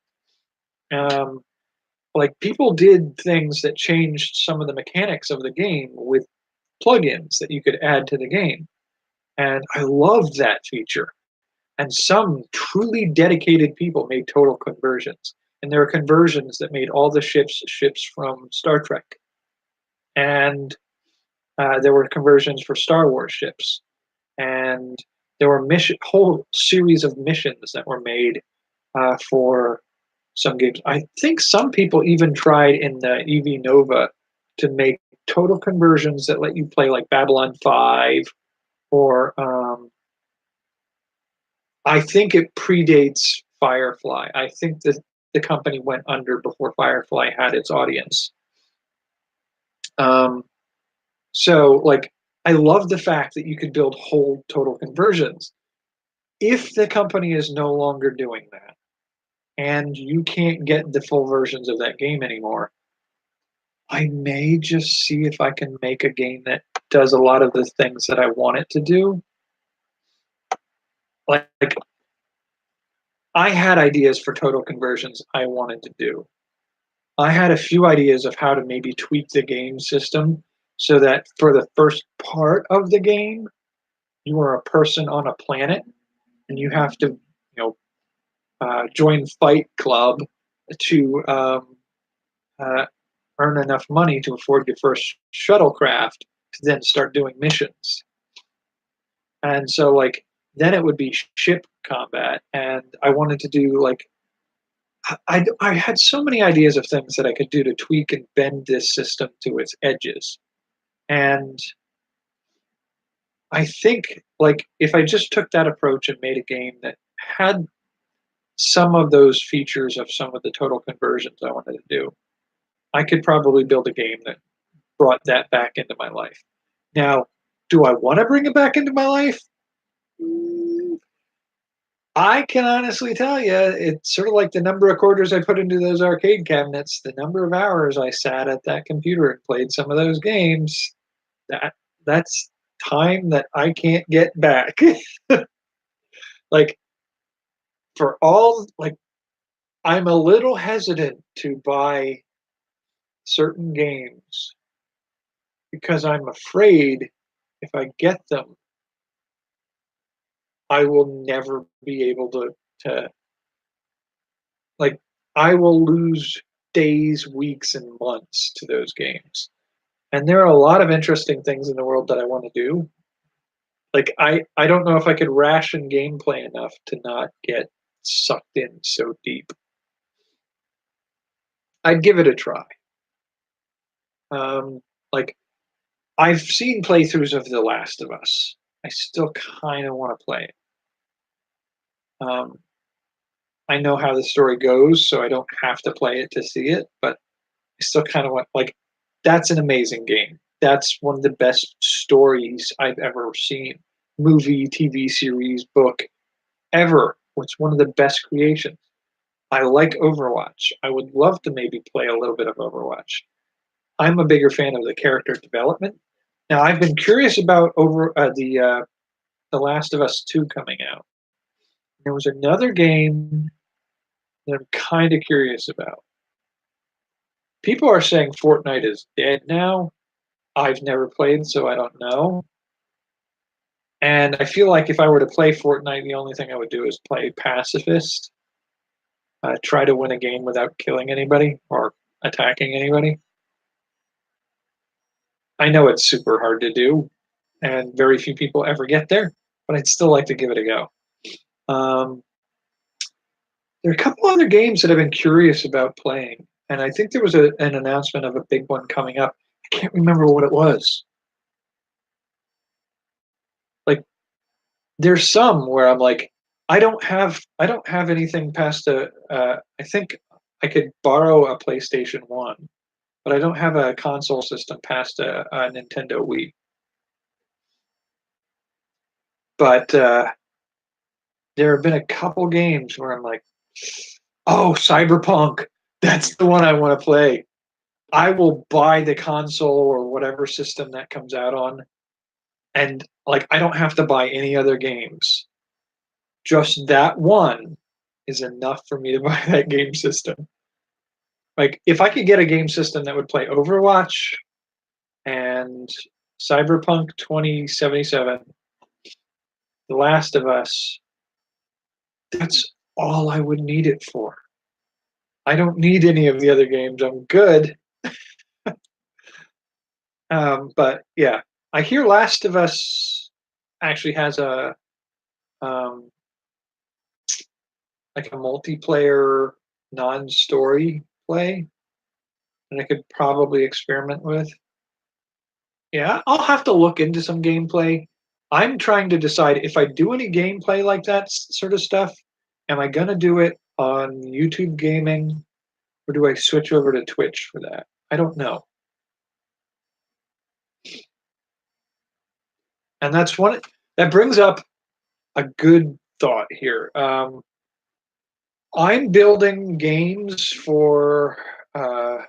People did things that changed some of the mechanics of the game with plugins that you could add to the game. And I loved that feature. And some truly dedicated people made total conversions. And there are conversions that made all the ships from Star Trek. And there were conversions for Star Wars ships. And there were whole series of missions that were made for some games. I think some people even tried in the EV Nova to make total conversions that let you play like Babylon 5 or I think it predates Firefly. I think that the company went under before Firefly had its audience. So I love the fact that you could build whole total conversions. If the company is no longer doing that and you can't get the full versions of that game anymore, I may just see if I can make a game that does a lot of the things that I want it to do. Like I had ideas for total conversions I wanted to do. I had a few ideas of how to maybe tweak the game system so that for the first part of the game, you are a person on a planet and you have to, join Fight Club to earn enough money to afford your first shuttlecraft to then start doing missions. And so like then it would be ship combat, and I wanted to do like I had so many ideas of things that I could do to tweak and bend this system to its edges. And I think like if I just took that approach and made a game that had some of those features of some of the total conversions I wanted to do, I could probably build a game that brought that back into my life. Now, do I want to bring it back into my life? Mm, I can honestly tell you, it's sort of like the number of quarters I put into those arcade cabinets, the number of hours I sat at that computer and played some of those games. That that's time that I can't get back. Like for all like I'm a little hesitant to buy certain games because I'm afraid if I get them, I will never be able to like I will lose days, weeks, and months to those games. And there are a lot of interesting things in the world that I want to do. Like I don't know if I could ration gameplay enough to not get sucked in so deep. I'd give it a try. Like I've seen playthroughs of The Last of Us. I still kind of want to play it. Um, I know how the story goes, so I don't have to play it to see it, but I still kind of want like that's an amazing game. That's one of the best stories I've ever seen. Movie, TV series, book, ever. It's one of the best creations. I like Overwatch. I would love to maybe play a little bit of Overwatch. I'm a bigger fan of the character development. Now, I've been curious about the Last of Us 2 coming out. There was another game that I'm kind of curious about. People are saying Fortnite is dead now. I've never played, so I don't know. And I feel like if I were to play Fortnite, the only thing I would do is play pacifist, try to win a game without killing anybody or attacking anybody. I know it's super hard to do, and very few people ever get there, but I'd still like to give it a go. Um, there are a couple other games that I've been curious about playing, and I think there was an announcement of a big one coming up. I can't remember what it was. Like, there's some where I'm like, I don't have anything past a. I think I could borrow a PlayStation One, but I don't have a console system past a Nintendo Wii. But there have been a couple games where I'm like, oh, Cyberpunk, that's the one I want to play. I will buy the console or whatever system that comes out on, and like I don't have to buy any other games. Just that one is enough for me to buy that game system. Like if I could get a game system that would play Overwatch and Cyberpunk 2077, The Last of Us, that's all I would need it for. I don't need any of the other games. I'm good. But yeah, I hear Last of Us actually has a um, like a multiplayer non-story play that I could probably experiment with. Yeah, I'll have to look into some gameplay. I'm trying to decide if I do any gameplay like that sort of stuff, am I gonna do it on YouTube gaming or do I switch over to Twitch for that? I don't know. And that's one that brings up a good thought here. I'm building games for uh,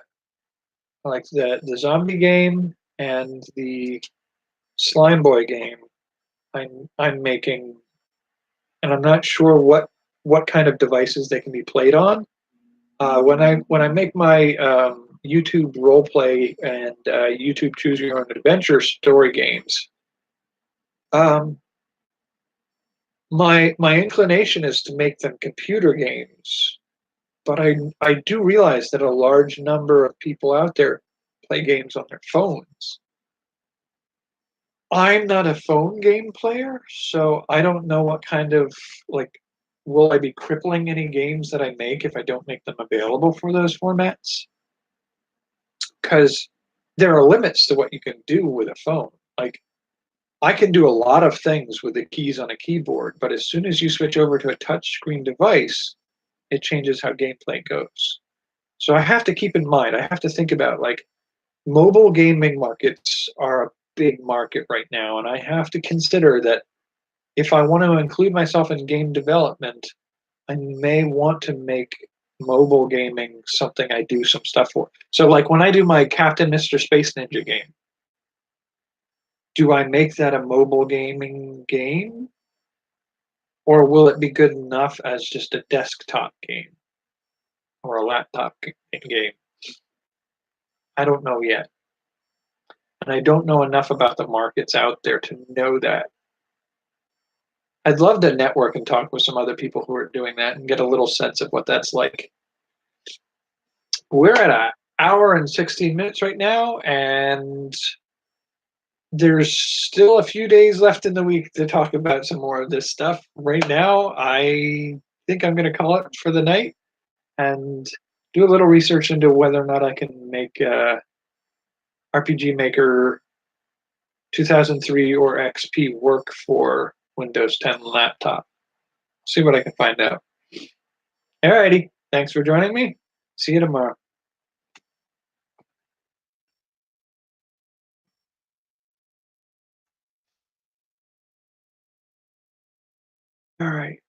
like the zombie game and the Slime Boy game. I'm making, and I'm not sure what kind of devices they can be played on. When I make my YouTube role play and YouTube choose your own adventure story games, um, my inclination is to make them computer games. But I do realize that a large number of people out there play games on their phones. I'm not a phone game player, so I don't know what kind of like will I be crippling any games that I make if I don't make them available for those formats? Because there are limits to what you can do with a phone. Like I can do a lot of things with the keys on a keyboard, but as soon as you switch over to a touchscreen device, it changes how gameplay goes. So I have to keep in mind, I have to think about like mobile gaming markets are a big market right now, and I have to consider that if I want to include myself in game development, I may want to make mobile gaming something I do some stuff for. So, like when I do my Captain Mr. Space Ninja game, do I make that a mobile gaming game? Or will it be good enough as just a desktop game or a laptop game? I don't know yet. And I don't know enough about the markets out there to know that. I'd love to network and talk with some other people who are doing that and get a little sense of what that's like. We're at an hour and 16 minutes right now, and there's still a few days left in the week to talk about some more of this stuff. Right now, I think I'm going to call it for the night and do a little research into whether or not I can make RPG Maker 2003 or XP work for Windows 10 laptop. See what I can find out. Alrighty, thanks for joining me. See you tomorrow. All right.